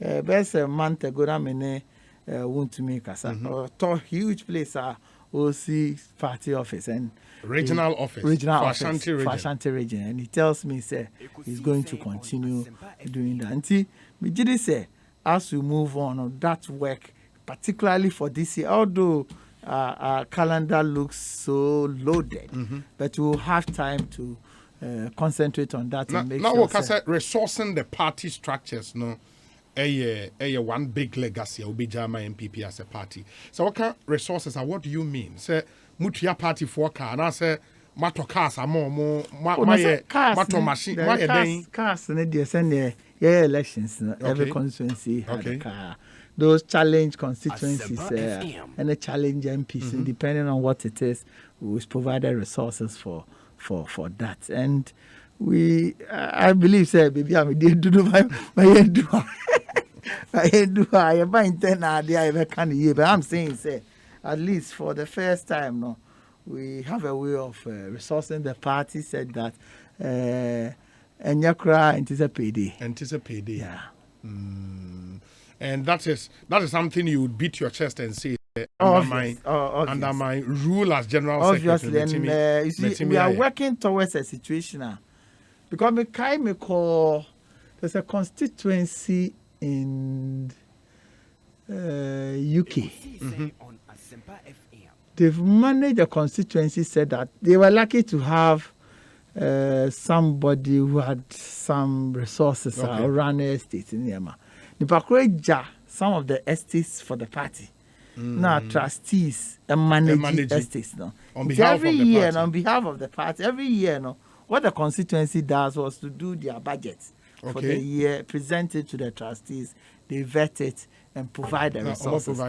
best a month ago, I mean, want to make us a huge place, OC party office and regional office for Ashanti region. And he tells me, say, he's going to continue doing that. And see, we did say, as we move on that work, particularly for this year, although our calendar looks so loaded, but we'll have time to concentrate on that and make now sure. Now, resourcing the party structures, no, a one big legacy will be Jama MPP as a party. So, what kind of resources are what do you mean? Say, Mutia party for car, and I say, Mato cars are more, Mato machine, cars, and they send elections, every constituency had a car. Those challenge constituencies and the challenge MPs, depending on what it is, we provided resources for that. And I believe, say, baby, I did do my do. I have intend idea ever can year, but I'm saying, say, at least for the first time, no, we have a way of resourcing the party. Said that, and Yakra anticipate. Yeah. And that is something you would beat your chest and say under my rule as general obviously, secretary. And you see, we are working towards a situation because me call there's a constituency in UK. They've managed a constituency, said that they were lucky to have somebody who had some resources around the estate in Yama. Some of the estates for the party. Now trustees and managing estates. No? On behalf every of the year, party. On behalf of the party, every year, no, what the constituency does was to do their budgets for the year, present it to the trustees, they vet it and provide the resources.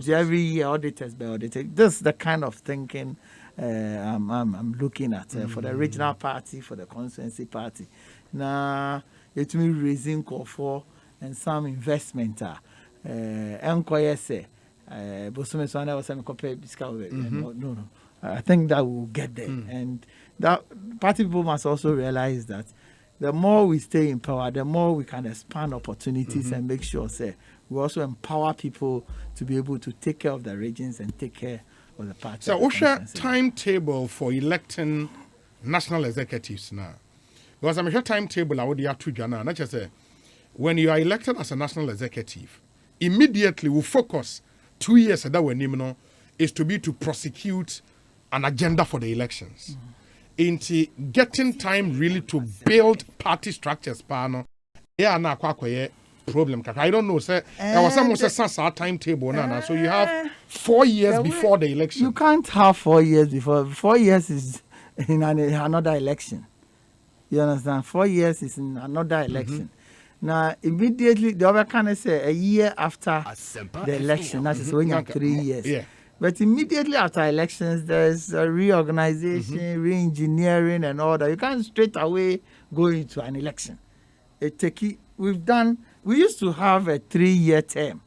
Every year, auditors by audited. This is the kind of thinking I'm looking at for the regional party, for the constituency party. Now, it will be raising call for and some investment. No. I think that will get there. And that party people must also realize that the more we stay in power, the more we can expand opportunities and make sure we also empower people to be able to take care of the regions and take care of the party. So, what's your timetable for electing national executives now? Because I'm sure timetable I would have to Ghana. Not just say when you are elected as a national executive, immediately we focus 2 years that we name is to prosecute an agenda for the elections. Into getting time really to build party structures, problem. I don't know, sir. There was some timetable now, so you have 4 years before the election. You can't have 4 years before. 4 years is in another election. You understand? 4 years is in another election. Now, immediately, the other can say a year after the election, that is when you have 3 years. Yeah. But immediately after elections, there's a reorganization, re-engineering and all that. You can't straight away go into an election. We used to have a 3-year term,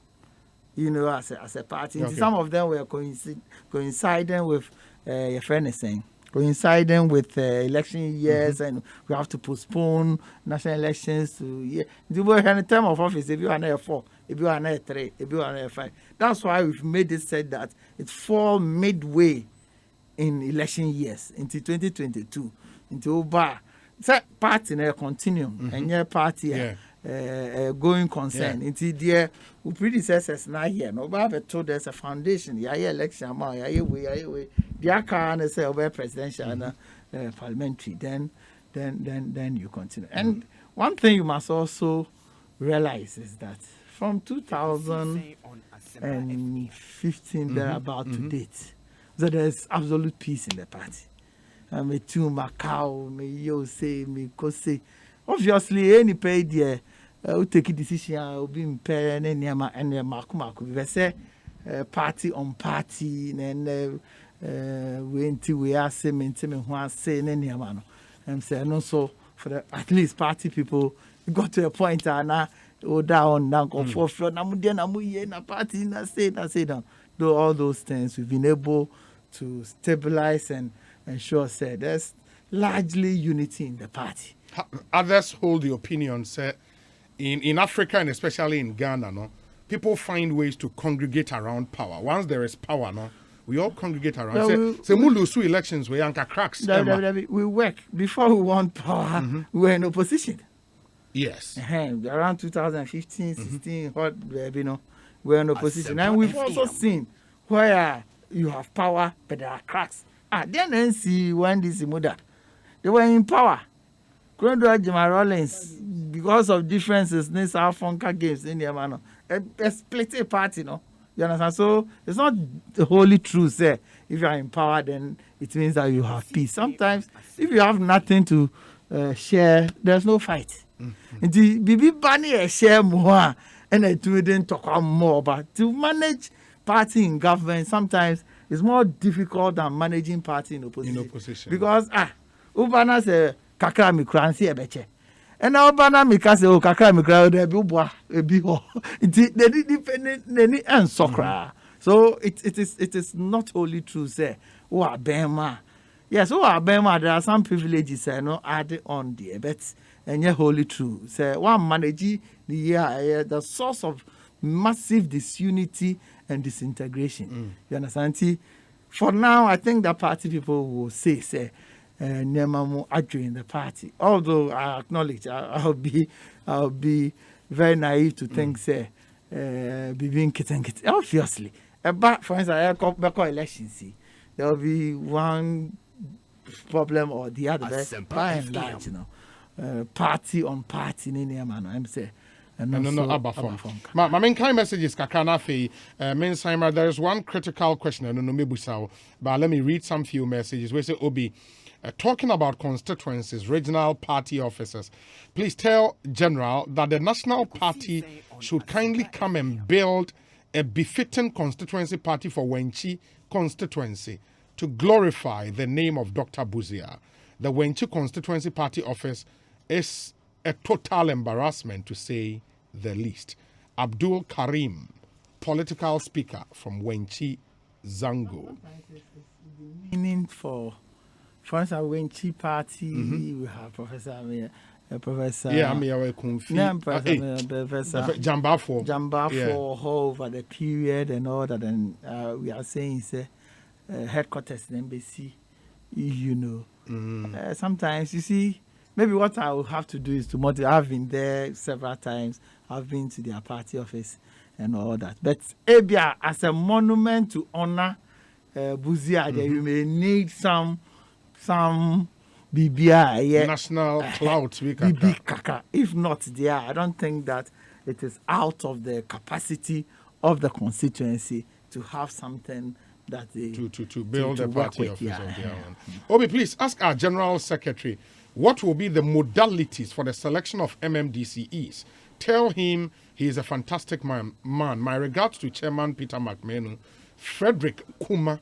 as a party. Okay. Some of them were coinciding with, your friend is saying, coinciding with election years, and we have to postpone national elections to You were in a term of office if you are not 4, if you are not 3, if you are not 5. That's why we've made it said that it fall midway in election years into 2022 into Oba. Party continue and your party going concern into their predecessors now here. Nobody told us a foundation. Election way. The can say over presidential and parliamentary. Then you continue. And one thing you must also realize is that from 2015 thereabout to date, so there's absolute peace in the party. Me too, Macau, me yo say, me kose. Obviously, any pay there, who take a decision, will be impaired and maku. We say party on party, and we are saying, who are saying any amount. And say, no, so for the at least party people, got to a point now. Down, go for na party, na say down. Do all those things, we've been able to stabilize and ensure there's largely unity in the party. Others hold the opinion, say, in Africa and especially in Ghana, no, people find ways to congregate around power. Once there is power, no, we all congregate around. So we lose two elections, we anchor cracks. We work. Before we want power, we were in opposition. Yes. Around 2015, 16, we were in opposition. And we've also seen where you have power, but there are cracks. Then NC, when this Muda, they were in power. Grandra Jima Rollins, because of differences, in South Funka games in the manner, a split party, no? You understand? So it's not wholly true, say, if you are in power, then it means that you have peace. Sometimes, if you have nothing to share, there's no fight. The Bibi Bani share more, and I didn't talk more. But to manage party in government, sometimes it's more difficult than managing party in opposition. Because Ubana say kakra mikra nsi ebeche. And now Ubana mika say kakra mikra de bi ubwa ebi ho. They didn't and sokra. So it is not wholly true say who are Bema. Yes, who are Bema, there are some privileges no added on there, but and yet wholly true. Say one manage the source of massive disunity and disintegration. You understand? See, for now, I think the party people will say, Nemamu Adju in the party. Although I acknowledge, I'll be very naive to think, say, being kitten. Obviously, but for instance, I election, see, there will be one problem or the other. By and large, party on party in any manner. I'm saying. My main kind message is Kakana Fei. There is one critical question, but let me read some few messages. We say, Obi, talking about constituencies, regional party officers, please tell General that the National Party should kindly come and build a befitting constituency party for Wenchi constituency to glorify the name of Dr. Buzia. The Wenchi constituency party office is a total embarrassment, to say the least. Abdul Karim, political speaker from Wenchi, Zango. Meaning for instance, Wenchi party, we have Professor. Professor Jambafo over the period and all that, and we are saying say headquarters in embassy, sometimes you see. Maybe what I will have to do is to motivate. I've been there several times. I've been to their party office and all that. But Abia, as a monument to honor Buzia, you may need some BBI. National clout. BB Kaka. If not there, I don't think that it is out of the capacity of the constituency to have something that they... To build a party office of their own. Obi, please ask our General Secretary, what will be the modalities for the selection of MMDCEs? Tell him he is a fantastic man. My regards to Chairman Peter McMenu, Frederick Kuma,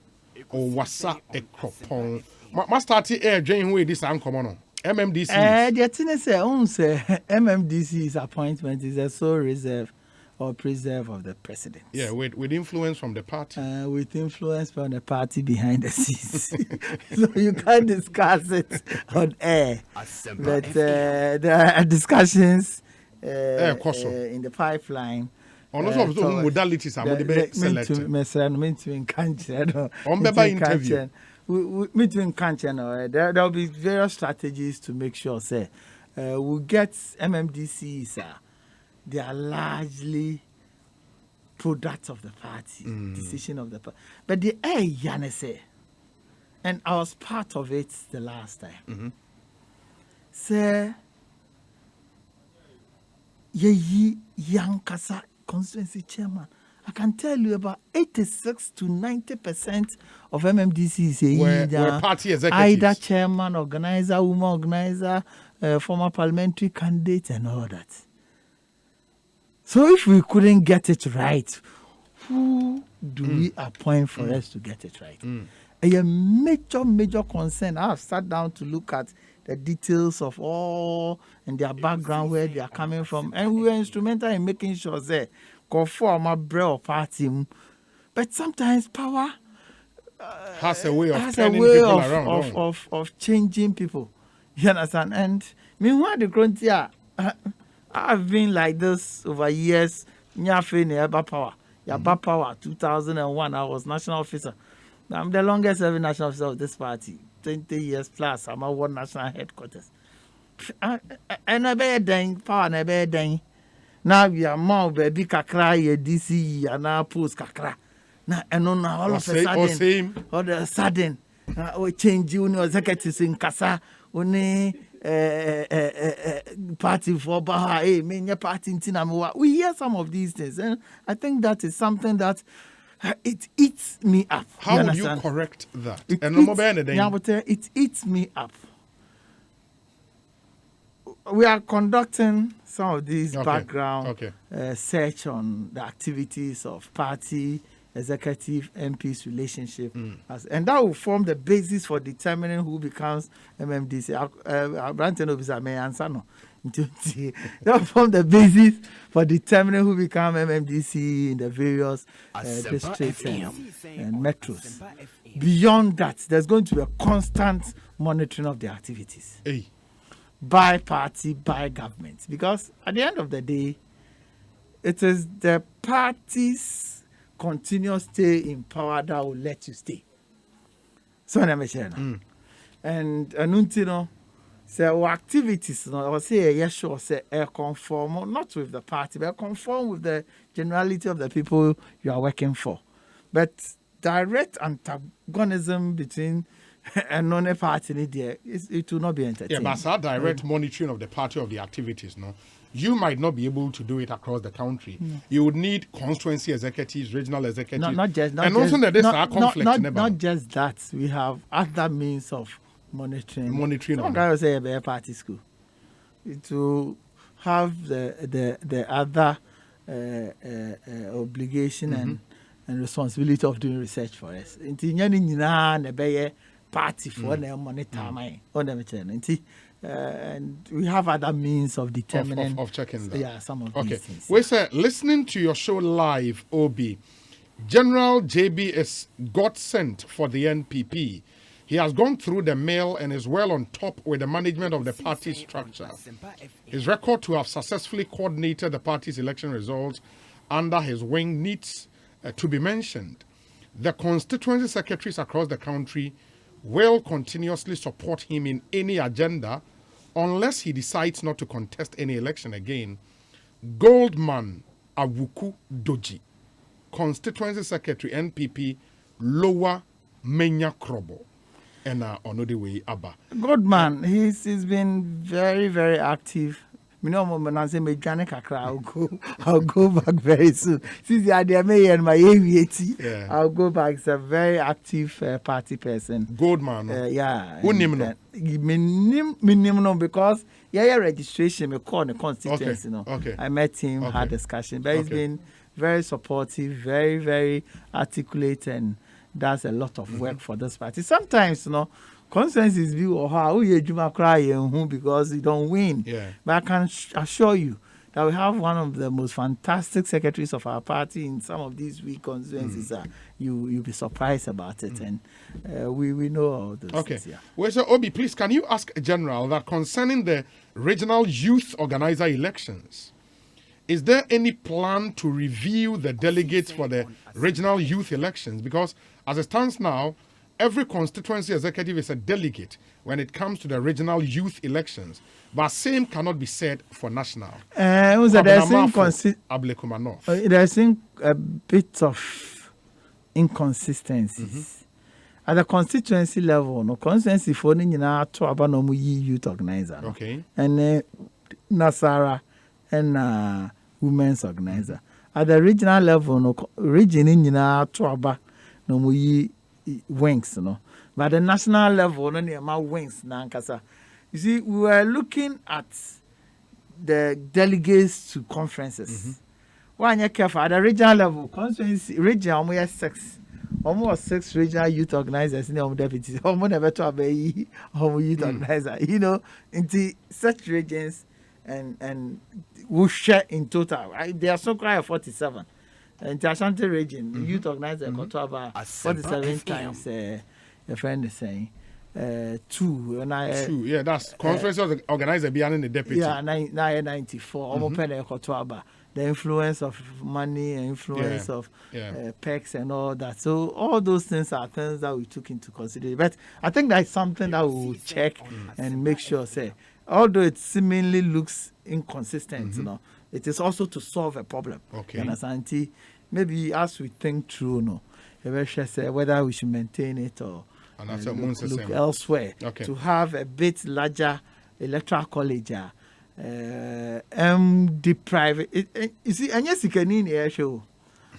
or Wasa Ekropon. Master T. Jane, who this uncommon MMDCEs. The thing is, MMDCE's appointment is a sole reserve or preserve of the president. Yeah, with influence from the party. With influence from the party behind the scenes. So you can't discuss it on air. But there are discussions in the pipeline. On those modalities are selected. There will be various strategies to make sure, we'll get MMDCs. They are largely products of the party, decision of the party. But the Yanese, and I was part of it the last time. Say, young Kasa constituency chairman. I can tell you about 86 to 90% of MMDCs were party executives. Either chairman, organizer, woman organizer, former parliamentary candidate, and all that. So if we couldn't get it right, who do we appoint for us to get it right? A major concern. I've sat down to look at the details of all and their background, where they are coming from, and we were instrumental in making sure that go for my bread party. But sometimes power has a way of turning people around. Of changing people. You understand? And Meanwhile, the frontier, I've been like this over years. Nyafe ne Eba Power. Yaba Power, 2001. I was national officer. I'm the longest serving national officer of this party. 20 years plus. I'm at one national headquarters. And I bear dang power and I bear dang. Now we are more baby kakra, ye DC, and now post kakra. Now, and on all of a sudden, all of a sudden, we change junior executives in Kasa, only party for Baha, many party in Tinamua. We hear some of these things, and I think that is something that it eats me up. How would you correct that? It eats me up. We are conducting some of these background search on the activities of party, executive, MPs relationship, and that will form the basis for determining who becomes MMDCE. That will form the basis for determining who becomes MMDCE in the various districts and metros. Beyond that, there's going to be a constant monitoring of the activities. By party, by government. Because at the end of the day, it is the party's continuous stay in power that will let you stay. So, and Anuntino, so activities, I would say, yes, sure, say, conform, not with the party, but conform with the generality of the people you are working for. But direct antagonism between and non-party there, it will not be entertaining. Yeah, but our direct monitoring of the party of the activities, no, you might not be able to do it across the country. You would need constituency executives, regional executives, not just that. We have other means of monitoring. Some guys say a party school. It will have the other obligation and responsibility of doing research for us. Party for them monitor my and we have other means of determining of checking that. Yeah, some of these things. We say listening to your show live, OB, General JB is God sent for the NPP. He has gone through the mail and is well on top with the management of the party structure. His record to have successfully coordinated the party's election results under his wing needs to be mentioned. The constituency secretaries across the country will continuously support him in any agenda unless he decides not to contest any election again. Goldman Awuku Doji, Constituency Secretary, NPP, Lower Menya Krobo, and on the way Abba. Goldman, he's been very, very active. I'll go back very soon. Since the idea and my AVAT, I'll go back. It's a very active party person. Goldman. Because registration, we call the constituency. I met him, had discussion, but he's been very supportive, very, very articulate, and does a lot of work for this party. Sometimes, consensus view or how you cry because you don't win. But I can assure you that we have one of the most fantastic secretaries of our party in some of these weak constituencies. You'll be surprised about it, and we know all those things. Well, so Obi, please, can you ask General that concerning the regional youth organizer elections, is there any plan to review the delegates for the regional youth elections? Because as it stands now, every constituency executive is a delegate when it comes to the regional youth elections, but same cannot be said for national. There's a bit of inconsistencies. At the constituency level, constituency for the youth organizer. And Nasara and women's organizer. At the regional level, region in wings, but the national level, wings. You see, we were looking at the delegates to conferences. When you're careful, at the regional level, constituency, region, almost six regional youth organizers in the deputies. Almost never to a youth organizer. Into such regions, and we share in total. They are so cry 47. In the Ashanti region, the youth organizer got to about 47 times, your friend is saying. 2 yeah, that's conference organizer behind the deputy. Yeah, 94 almost the influence of money and influence of perks and all that. So all those things are things that we took into consideration. But I think that's something that we will check and make sure, say, although it seemingly looks inconsistent, you know, it is also to solve a problem. Okay. You understand? Maybe as we think through, no, whether we should maintain it or look elsewhere to have a bit larger electoral college. The private, you see, and yes, you can in air show.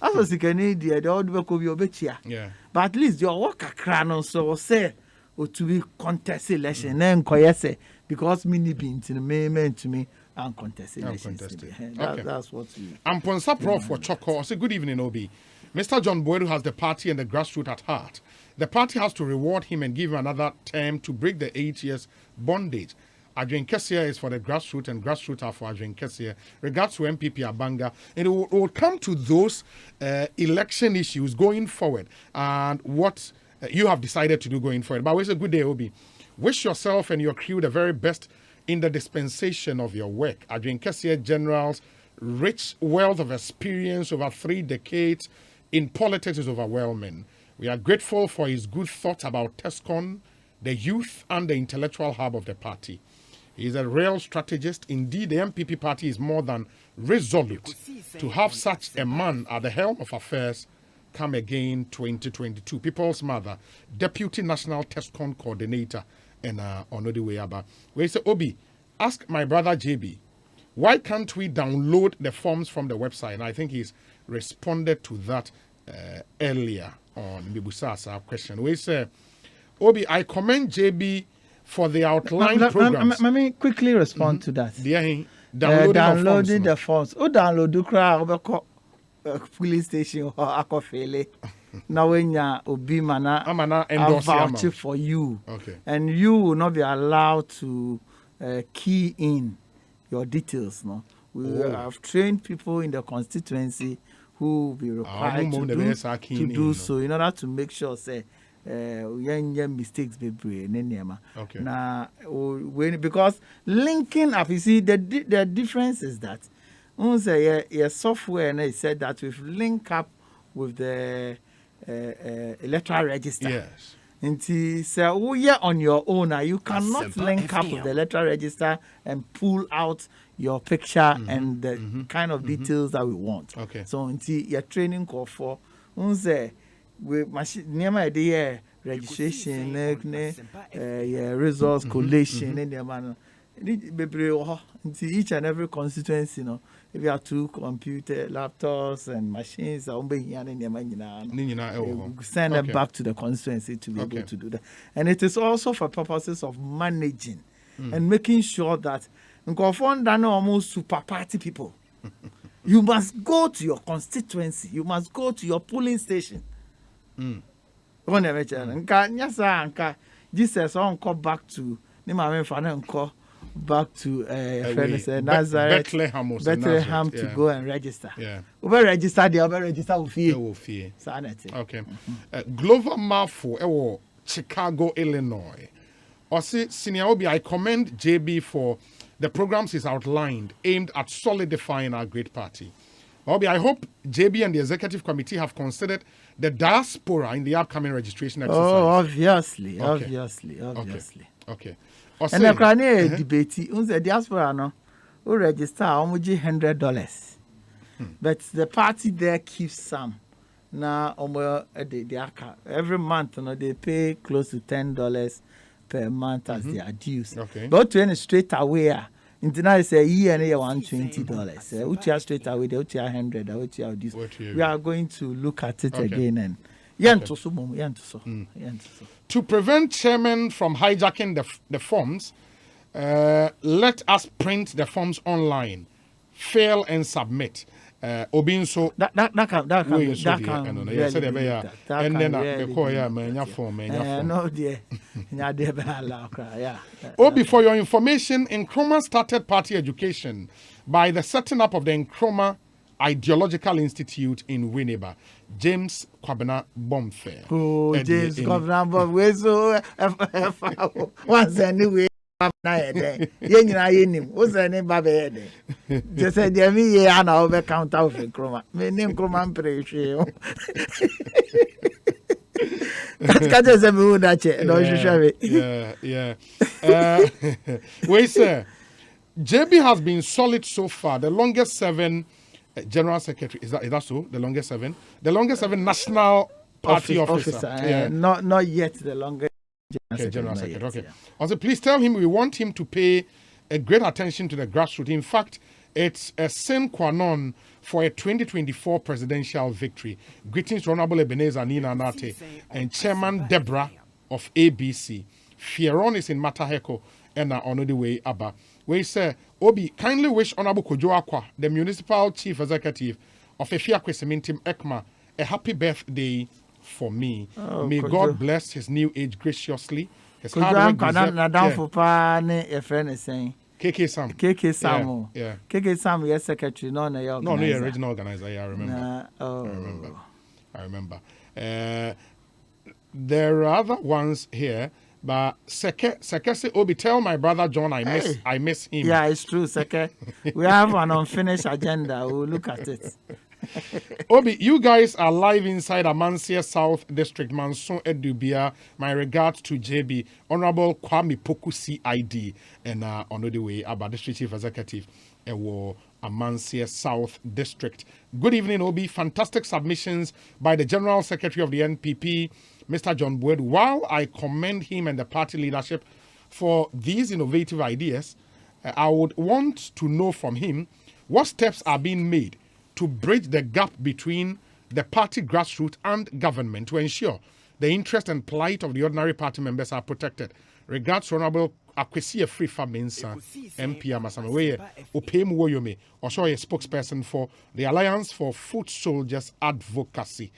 As you can in the old work of your betcha. Yeah. But at least your work a crown so say or to be contest election then koyese because many being to the main to me and contest election. That's what we. I'm Ponsa Prof for Choco. Say good evening, Obi. Mr. John Boadu has the party and the grassroots at heart. The party has to reward him and give him another term to break the 8 years bondage. Adrian Kessia is for the grassroots and grassroots are for Adrian Kessia. Regards to MPP Abanga, and it will come to those election issues going forward and what you have decided to do going forward. But it's a good day, Obi. Wish yourself and your crew the very best in the dispensation of your work. Adrian Kessia General's rich wealth of experience over 3 decades in politics is overwhelming. We are grateful for his good thoughts about TESCON, the youth and the intellectual hub of the party. He is a real strategist. Indeed, the MPP party is more than resolute to have such a man at the helm of affairs come again 2022. People's Mother, Deputy National TESCON Coordinator, and Onodiweyaba. We say, Obi, ask my brother JB, why can't we download the forms from the website? And I think he's responded to that earlier on Mibusasa question. We say, Obi, I commend JB for the outline programs. Let me quickly respond to that. Yeah, downloading the forms. Download the crowd police station or akofele. Now when you obi mana vouch for you, okay, and you will not be allowed to key in your details. No, we have trained people in the constituency who will be required to do so in order to make sure say. Mistakes be okay. Now, because linking up, you see, the difference is that your software and it said that we've linked up with the electoral register. Yes. And so you're on your own. You cannot link up with the electoral register and pull out your picture and the kind of details that we want. Okay. So until your training call for we machine idea registration results collation and the man each and every constituency, you know, if you have 2 computer laptops and machines send them back to the constituency to be able to do that. And it is also for purposes of managing and making sure that almost super party people. You must go to your constituency, you must go to your polling station. Jesus on call back to back to Nazareth, Bethlehem to go and register. Yeah. Over register the over register with you. Okay. Glover Mafo, Chicago, Illinois. Senior Obi, I commend JB for the programs he's outlined aimed at solidifying our great party. Obi, I hope JB and the executive committee have considered the diaspora in the upcoming registration exercise. Oh, obviously. Okay. And the crane debate, the diaspora no, who register $100. But the party there keeps some. Now, every month, they pay close to $10 per month as their dues. Okay. But to straight away. Internal say year and $120. Which are straight away, they which are $100, we are going to look at it again and to prevent chairman from hijacking the forms, let us print the forms online, fill and submit. Obinso that can for your information, Nkrumah started party education by the setting up of the Nkrumah Ideological Institute in Winneba. James Kwabena Bomfair. Oh, James Kwabena Bomfair. We so once anyway. What's the name baby? Just said, "Dear me, I know over count out for Chroma. My name Chroma Pretty." Wait, sir. JB has been solid so far. The longest serving general secretary. Is that so? The longest serving? The longest serving national party officer. Not yet the longest. General Secretary. Okay. Also, please tell him we want him to pay a great attention to the grassroots. In fact, it's a sine qua non for a 2024 presidential victory. Greetings to Honorable Ebenezer Nina Nate and Chairman Deborah of ABC. Fieron is in Mataheko and are on the way Abba. We say, Obi, kindly wish Honorable Kojo Akwa, the Municipal Chief Executive of Efia Kwesemintim Ekma, a happy birthday for me. May God bless his new age graciously. His hard work KK Sam. KK Sam. Yeah. KK Sam, yes, secretary. No, the original organizer. Yeah, I remember. I remember. There are other ones here, but Seke say, Obi, tell my brother John I miss him. Yeah, it's true, Seke. We have an unfinished agenda. We'll look at it. Obi, you guys are live inside Amansia South District, Manson Edubia. My regards to JB, Honorable Kwame Poku CID, and on the way about District Chief Executive, Amansia South District. Good evening, Obi. Fantastic submissions by the General Secretary of the NPP, Mr. John Boadu. While I commend him and the party leadership for these innovative ideas, I would want to know from him what steps are being made to bridge the gap between the party grassroots and government to ensure the interest and plight of the ordinary party members are protected. Regards to Honorable Akwesi Free Faminsa, MP Amasamaweye, Opem Woyome, also a spokesperson for the Alliance for Foot Soldiers Advocacy,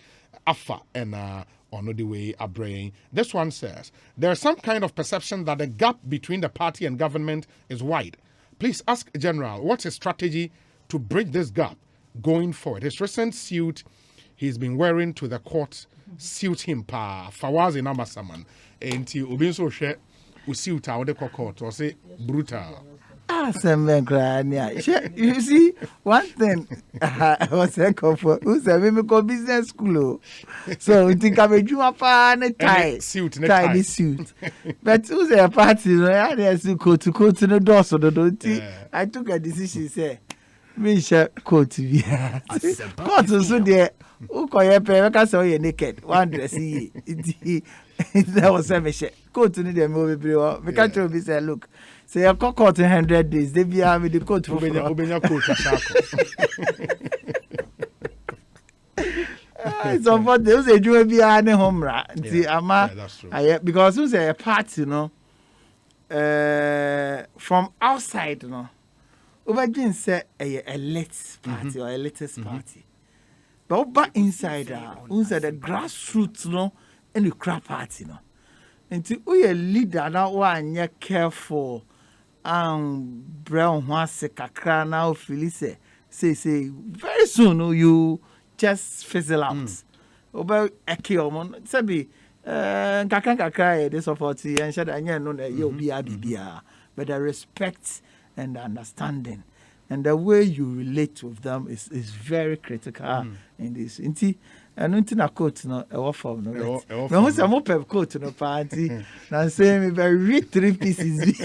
AFA, and on the way Abraying. This one says, there's some kind of perception that the gap between the party and government is wide. Please ask General, what's his strategy to bridge this gap going forward? His recent suit he's been wearing to the court suit him pa Fawazi Namasaman. And you Ubinso share suit out the court or say brutal. You see, one thing I was a for who's a medical business school. So you think I'm a Juma tie suit. But who's a party? I go to the door so don't I took a decision, say. Me share coat here. Coat so there. Who call your parents? Say you naked. One dress he. That was a share. Coat to the movie bro. We can't tell me say look. Say you coat 100 days. They be have the coat for. Obenya coat it's about those a do be an home ra. See ama. Because who's a party, you know. From outside, you know. Overdin say a elite party or elitist party. But over inside the grassroots no and the crap party no. Until we a leader now one you careful brown once kakra now Felice say very soon you just fizzle out. Over a kill sabi kakra this of 40 and said I know that you'll be but the respect and understanding and the way you relate with them is very critical in this. And until na coat no e form no. Me who say mo pep coat no party na say me very read 3 pieces.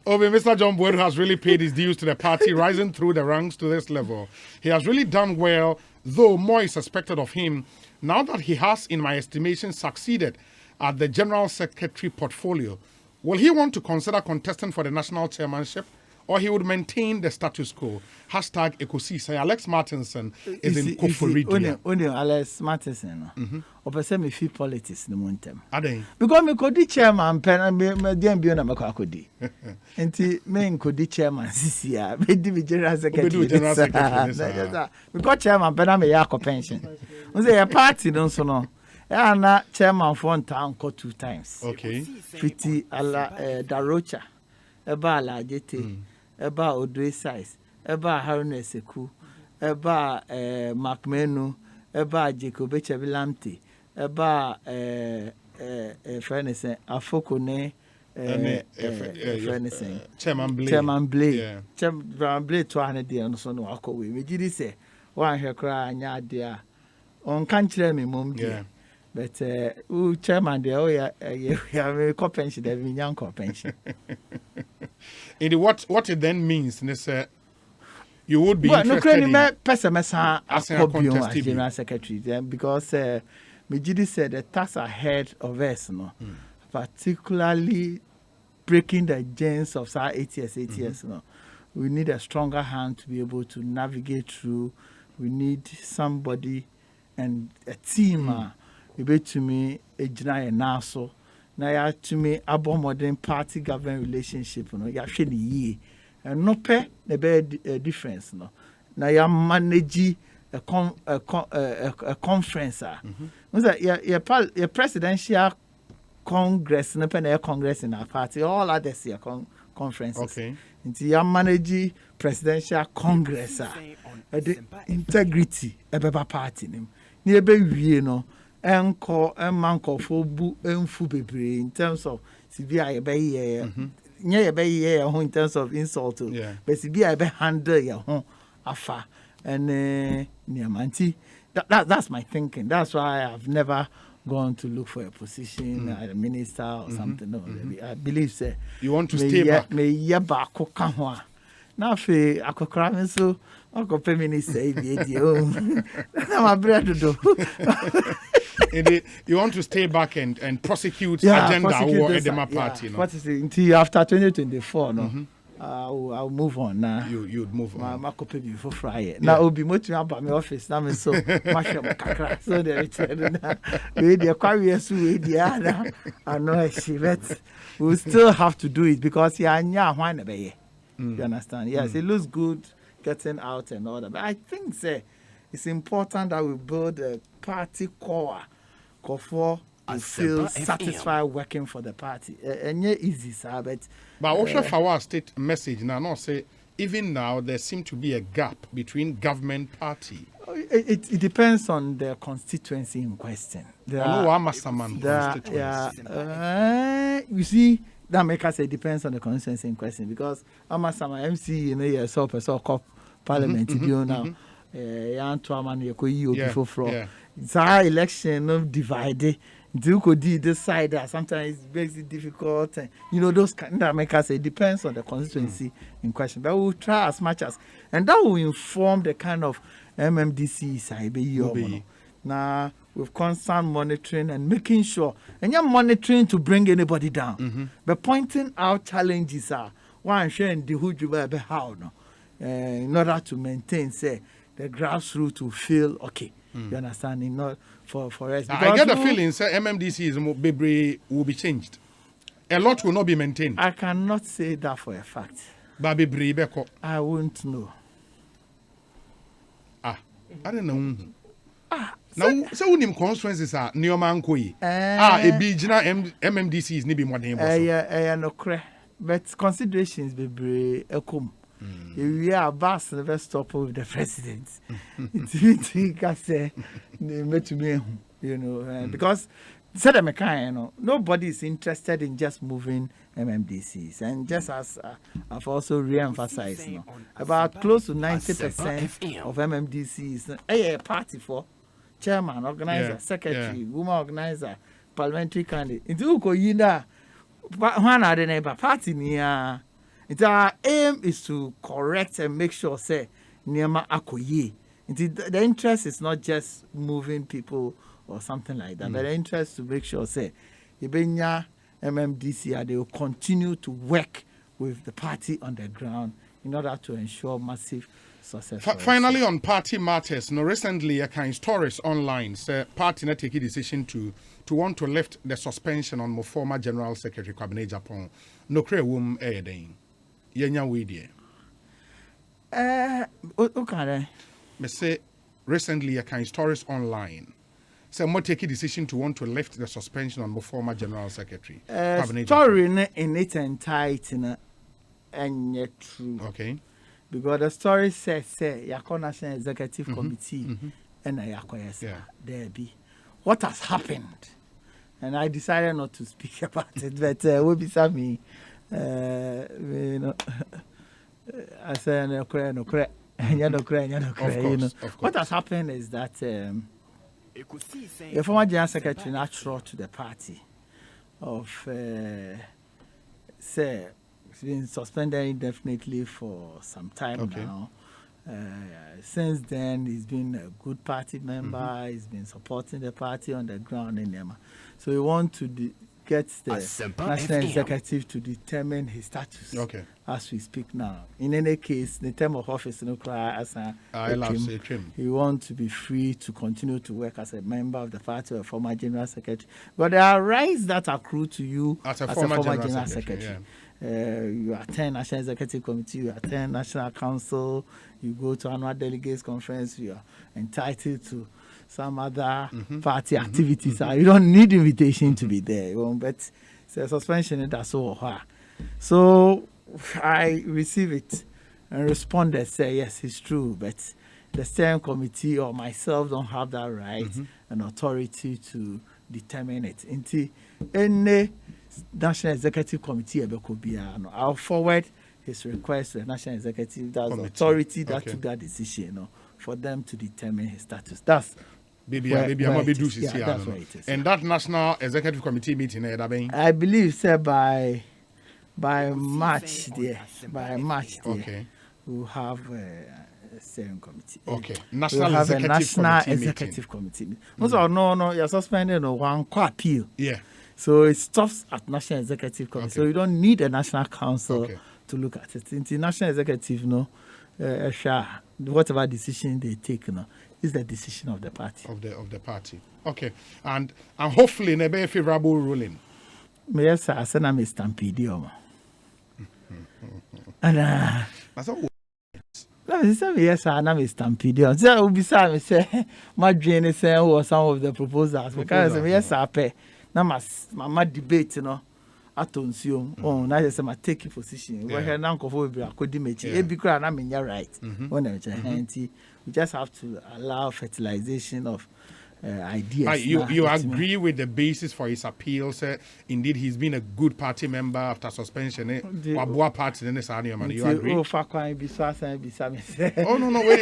Mr. John Boadu has really paid his dues to the party, rising through the ranks to this level. He has really done well, though more is expected of him now that he has, in my estimation, succeeded at the General Secretary portfolio. Will he want to consider contesting for the national chairmanship, or he would maintain the status quo? Hashtag Ekosiisen. Alex Martinson is in Koforidia. Only Alex Martinson. Or person me feel politics no montem. Because me could be chairman pen me dem bi na me could be. Enti me could be chairman this year. Me be general secretary. Because chairman pen me yakọ pension. We say a party don't so no. Yeah, na chairman for town ko 2 times. Okay. Fiti ala Darocha. Eba ala jete. Eba Odwe size. eba Haruna Seku, eba Mark Menu, eba Jacob Echevilamte, eba Frenesen Afokone, Frenesen Chairman Blay. Chairman Blay 200 day no so no akọwe. Me gidi say one here cry anya dia. On can't tell me mom dear. But chairman there, oh yeah, me pension, there be young pension. What it then means, you would be interested in as general secretary, because Mijidi said the tasks ahead of us, no, particularly breaking the genes of our ATS, no. We need a stronger hand to be able to navigate through. We need somebody and a team. Ebe to me a general naso na ya to me abo modern party government relationship no ya hwe ni yi and no pe na be difference no na ya manage a conference your presidential congress na pe na congress in our party all others here conferences okay nti ya manage presidential congress the integrity ebe party ni ebe wie no manko for bu enfu bebre in terms of sibia ye be ye in terms of insult but sibia be handle ye ho afa and niamanti that's my thinking. That's why I've never gone to look for a position as a minister or something. No, I believe say you want to stay back. Me ye ba ko kan ho a na fe akokra me so oko pe minister e bi na my bread do. You want to stay back and prosecute agenda or Edema party, no? What is it? Until after 2024, no? I'll move on now. You'd move on. My copy before Friday. Now will be much about my office. Now so much kakra. So they return now. We the career so we the other. I know she but we still have to do it because you understand? Yes, it looks good getting out and all that. But I think it's important that we build a party core for to feel satisfied working for the party. And yeah, easy, sir, but also for our state message now, not say even now there seems to be a gap between government party. It depends on the constituency in question. You see, that make us say it depends on the constituency in question because Amasama MC, you know, yourself as a cop parliament you now. Antoine before from it's our election of divided. You could do this side that sometimes it makes it difficult. And, you know, those kind that make us say it depends on the constituency in question. But we'll try as much as, and that will inform the kind of MMDCE side. Now, with constant monitoring and making sure, and you're monitoring to bring anybody down, but pointing out challenges are one sharing the who you ever how no, in order to maintain say the grassroots to feel okay. You understand? Not for us. I get the feeling say MMDCE will be changed. A lot will not be maintained. I cannot say that for a fact. I won't know. I don't know. Now, so when constituencies are Neomankoyi. A bigina MMDCE is nibi more than no cre. But considerations be ekom. We are boss never stop with the president. It's you know, because said you know, nobody is interested in just moving MMDCs, and just as I've also re-emphasized, you know, about close to 90% of MMDCs a party for chairman, organizer, secretary, woman organizer, parliamentary candidate. Into Koyina, one other neighbor party near. Our aim is to correct and make sure say Niama Akoye. The interest is not just moving people or something like that, but the interest to make sure say Ibenya MMDC they will continue to work with the party on the ground in order to ensure massive success. Finally, on party matters, recently a kind stories online say party not take a decision to want to lift the suspension on former General Secretary Cabinet Japan. No cre wom then. Yenya we okay. Me say recently a kind stories online. Say more take a decision to want to lift the suspension on the former General Secretary. Story in its entirety and yet true. Okay. Because the story says, Yako National Executive Committee and Yako there be. What has happened? And I decided not to speak about it, but will be something. You know, I said no cry. What has happened is that the former General Secretary natural to the party of say it's been suspended indefinitely for some time now. Since then, he's been a good party member. He's been supporting the party on the ground in Nema. So we want to get the national executive to determine his status as we speak now. In any case, the term of office, no cry as he wants to be free to continue to work as a member of the party or former general secretary. But there are rights that accrue to you as a former general secretary. You attend National Executive Committee, you attend National Council, you go to annual delegates conference, you are entitled to some other party activities. You don't need invitation to be there, but it's a suspension that's all hard. So I receive it and responded, say yes, it's true, but the steering committee or myself don't have that right and authority to determine it. Until any National Executive Committee I'll forward his request to the National Executive, that's the authority that took that decision, for them to determine his status. That's where it is. And that National Executive Committee meeting, I believe, sir, by March there, we'll have a steering committee. National we'll have a National Executive Executive Committee. No, you're suspended on one appeal. Yeah. So it stops at National Executive Committee. So you don't need a National Council to look at it. In the National Executive, whatever decision they take, is the decision of the party. Of the party. Okay. And hopefully in a favorable ruling. Yes, I said I'm a stampede. And yes, I'm a stampede. So I will be say my dream is or some of the proposals because yes, I pay. Now my debate, atonsuo na just say take a position we here now go be akodimechi e bi kra na menya right when we just have to allow fertilization of ideas. You agree with the basis for his appeal, sir? Indeed, he's been a good party member after suspension. You agree? Oh, no, wait.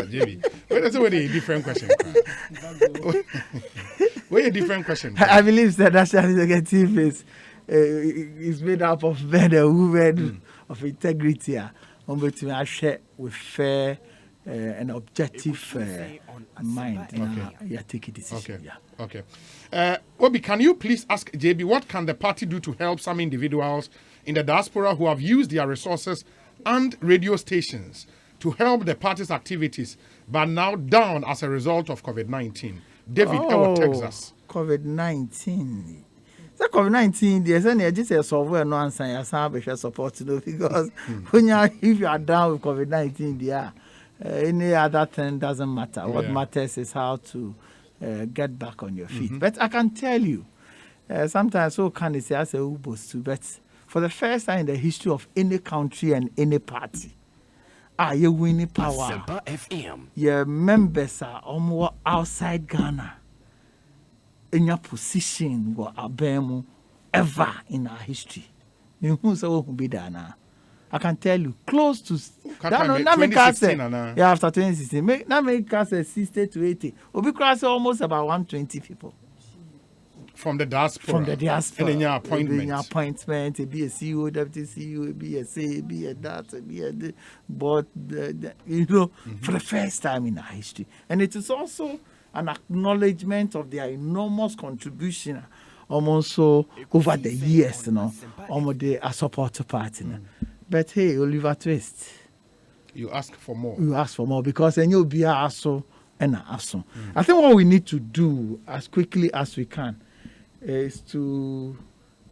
Jimmy, that's a different question. Wait, a different question. I believe that National Executive is made up of men and women of integrity, with fair an objective mind. Take a decision. Okay. Obi, can you please ask JB what can the party do to help some individuals in the diaspora who have used their resources and radio stations to help the party's activities, but now down as a result of COVID-19? David, Texas. COVID-19. COVID-19, there's any just a software no answer. I support because if you are down with COVID-19, any other thing doesn't matter. What matters is how to get back on your feet. But I can tell you, sometimes so can say as a ubos too. But for the first time in the history of any country and any party, you winning power. Your members are almost outside Ghana. In your position, what abemu ever in our history. You who be there now. I can tell you, close to that. No, make us say, after 2016, that make us 60 to 80. We cross almost about 120 people from the diaspora. And in your appointment, it be a CEO, deputy CEO, it be a say, it be a that, it be a but for the first time in our history, and it is also an acknowledgement of their enormous contribution, almost so over the years, almost they are support party. But hey, Oliver Twist. You ask for more. You ask for more because then you'll be also and also. I think what we need to do as quickly as we can is to,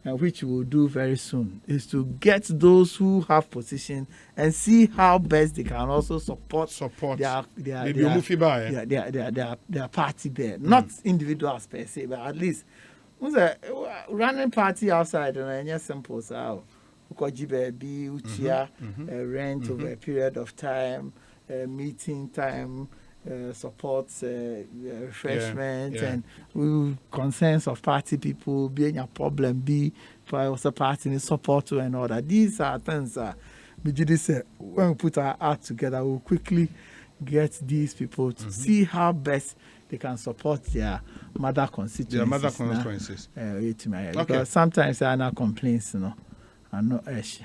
which we will do very soon, is to get those who have position and see how best they can also support their party there. Not individuals per se, but at least running party outside and just simple so. rent over a period of time, meeting time, support, refreshment, and concerns of party people being a problem, be for also party support and all that. These are things that when we put our art together, we'll quickly get these people to see how best they can support their mother constituencies. Their mother constituencies. Because sometimes there are no complaints, you know. And no ash.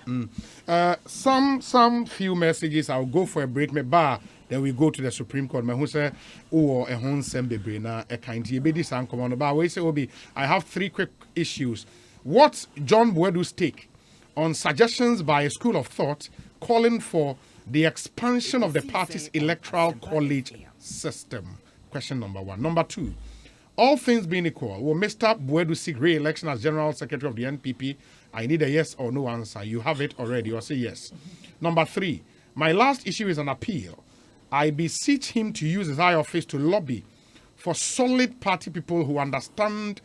Some few messages. I'll go for a break. Me bar. Then we go to the Supreme Court. Me who say, oh, a hon sembe na a kind. You be this and come on. But we say, Obi, I have 3 quick issues. What's John Boadu's take on suggestions by a school of thought calling for the expansion of the party's electoral college system? Question number 1. Number 2. All things being equal, will Mr. Boadu seek re-election as General Secretary of the NPP? I need a yes or no answer. You have it already, or say yes. Number 3, my last issue is an appeal. I beseech him to use his high office to lobby for solid party people who understand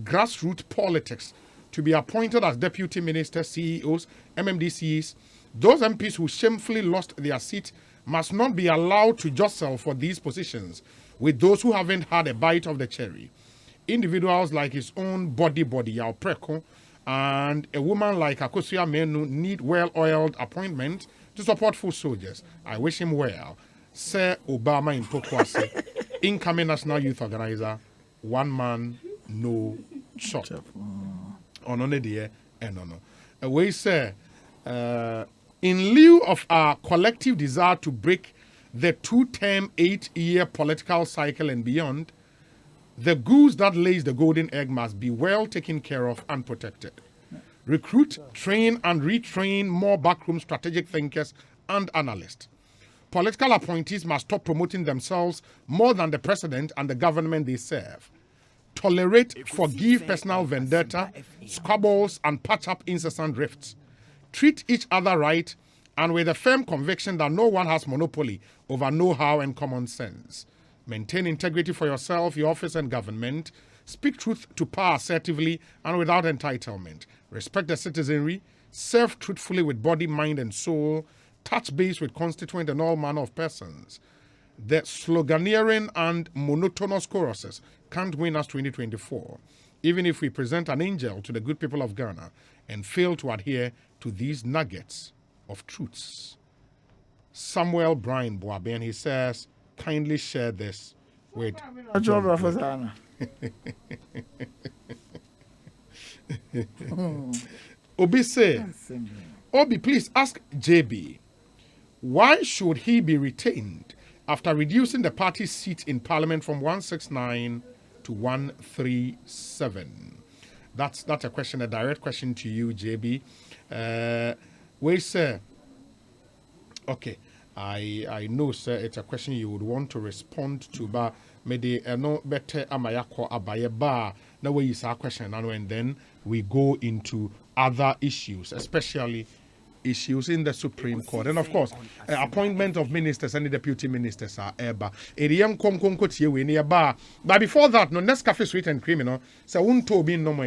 grassroots politics to be appointed as deputy ministers, CEOs, MMDCEs. Those MPs who shamefully lost their seat must not be allowed to jostle for these positions with those who haven't had a bite of the cherry. Individuals like his own body, Yao Preko, and a woman like Ekosiisen Menu need well-oiled appointment to support foot soldiers. I wish him well. Sir Obama in Pokwase, incoming National Youth Organizer, one man, no chop. Onone dear, and no. We say, in lieu of our collective desire to break the 2-term, 8-year political cycle and beyond, the goose that lays the golden egg must be well taken care of and protected. Recruit, train, and retrain more backroom strategic thinkers and analysts. Political appointees must stop promoting themselves more than the president and the government they serve. Tolerate, forgive personal vendetta, squabbles, and patch up incessant rifts. Treat each other right and with a firm conviction that no one has monopoly over know-how and common sense. Maintain integrity for yourself, your office, and government. Speak truth to power assertively and without entitlement. Respect the citizenry. Serve truthfully with body, mind, and soul. Touch base with constituent and all manner of persons. The sloganeering and monotonous choruses can't win us 2024, even if we present an angel to the good people of Ghana and fail to adhere to these nuggets of truths. Samuel Brian Boaben, he says, kindly share this with Obi say, Obi, please ask JB, why should he be retained after reducing the party's seat in parliament from 169 to 137? That's a question, a direct question to you, JB. We say, okay, I know, sir, it's a question you would want to respond to, but maybe no better amayako abaye ba na way is our question, and then we go into other issues, especially issues in the Supreme Court. And of course, appointment of ministers and the deputy ministers are eba. But before that, no Nescafe Sweet and Criminal, so won't to be no more.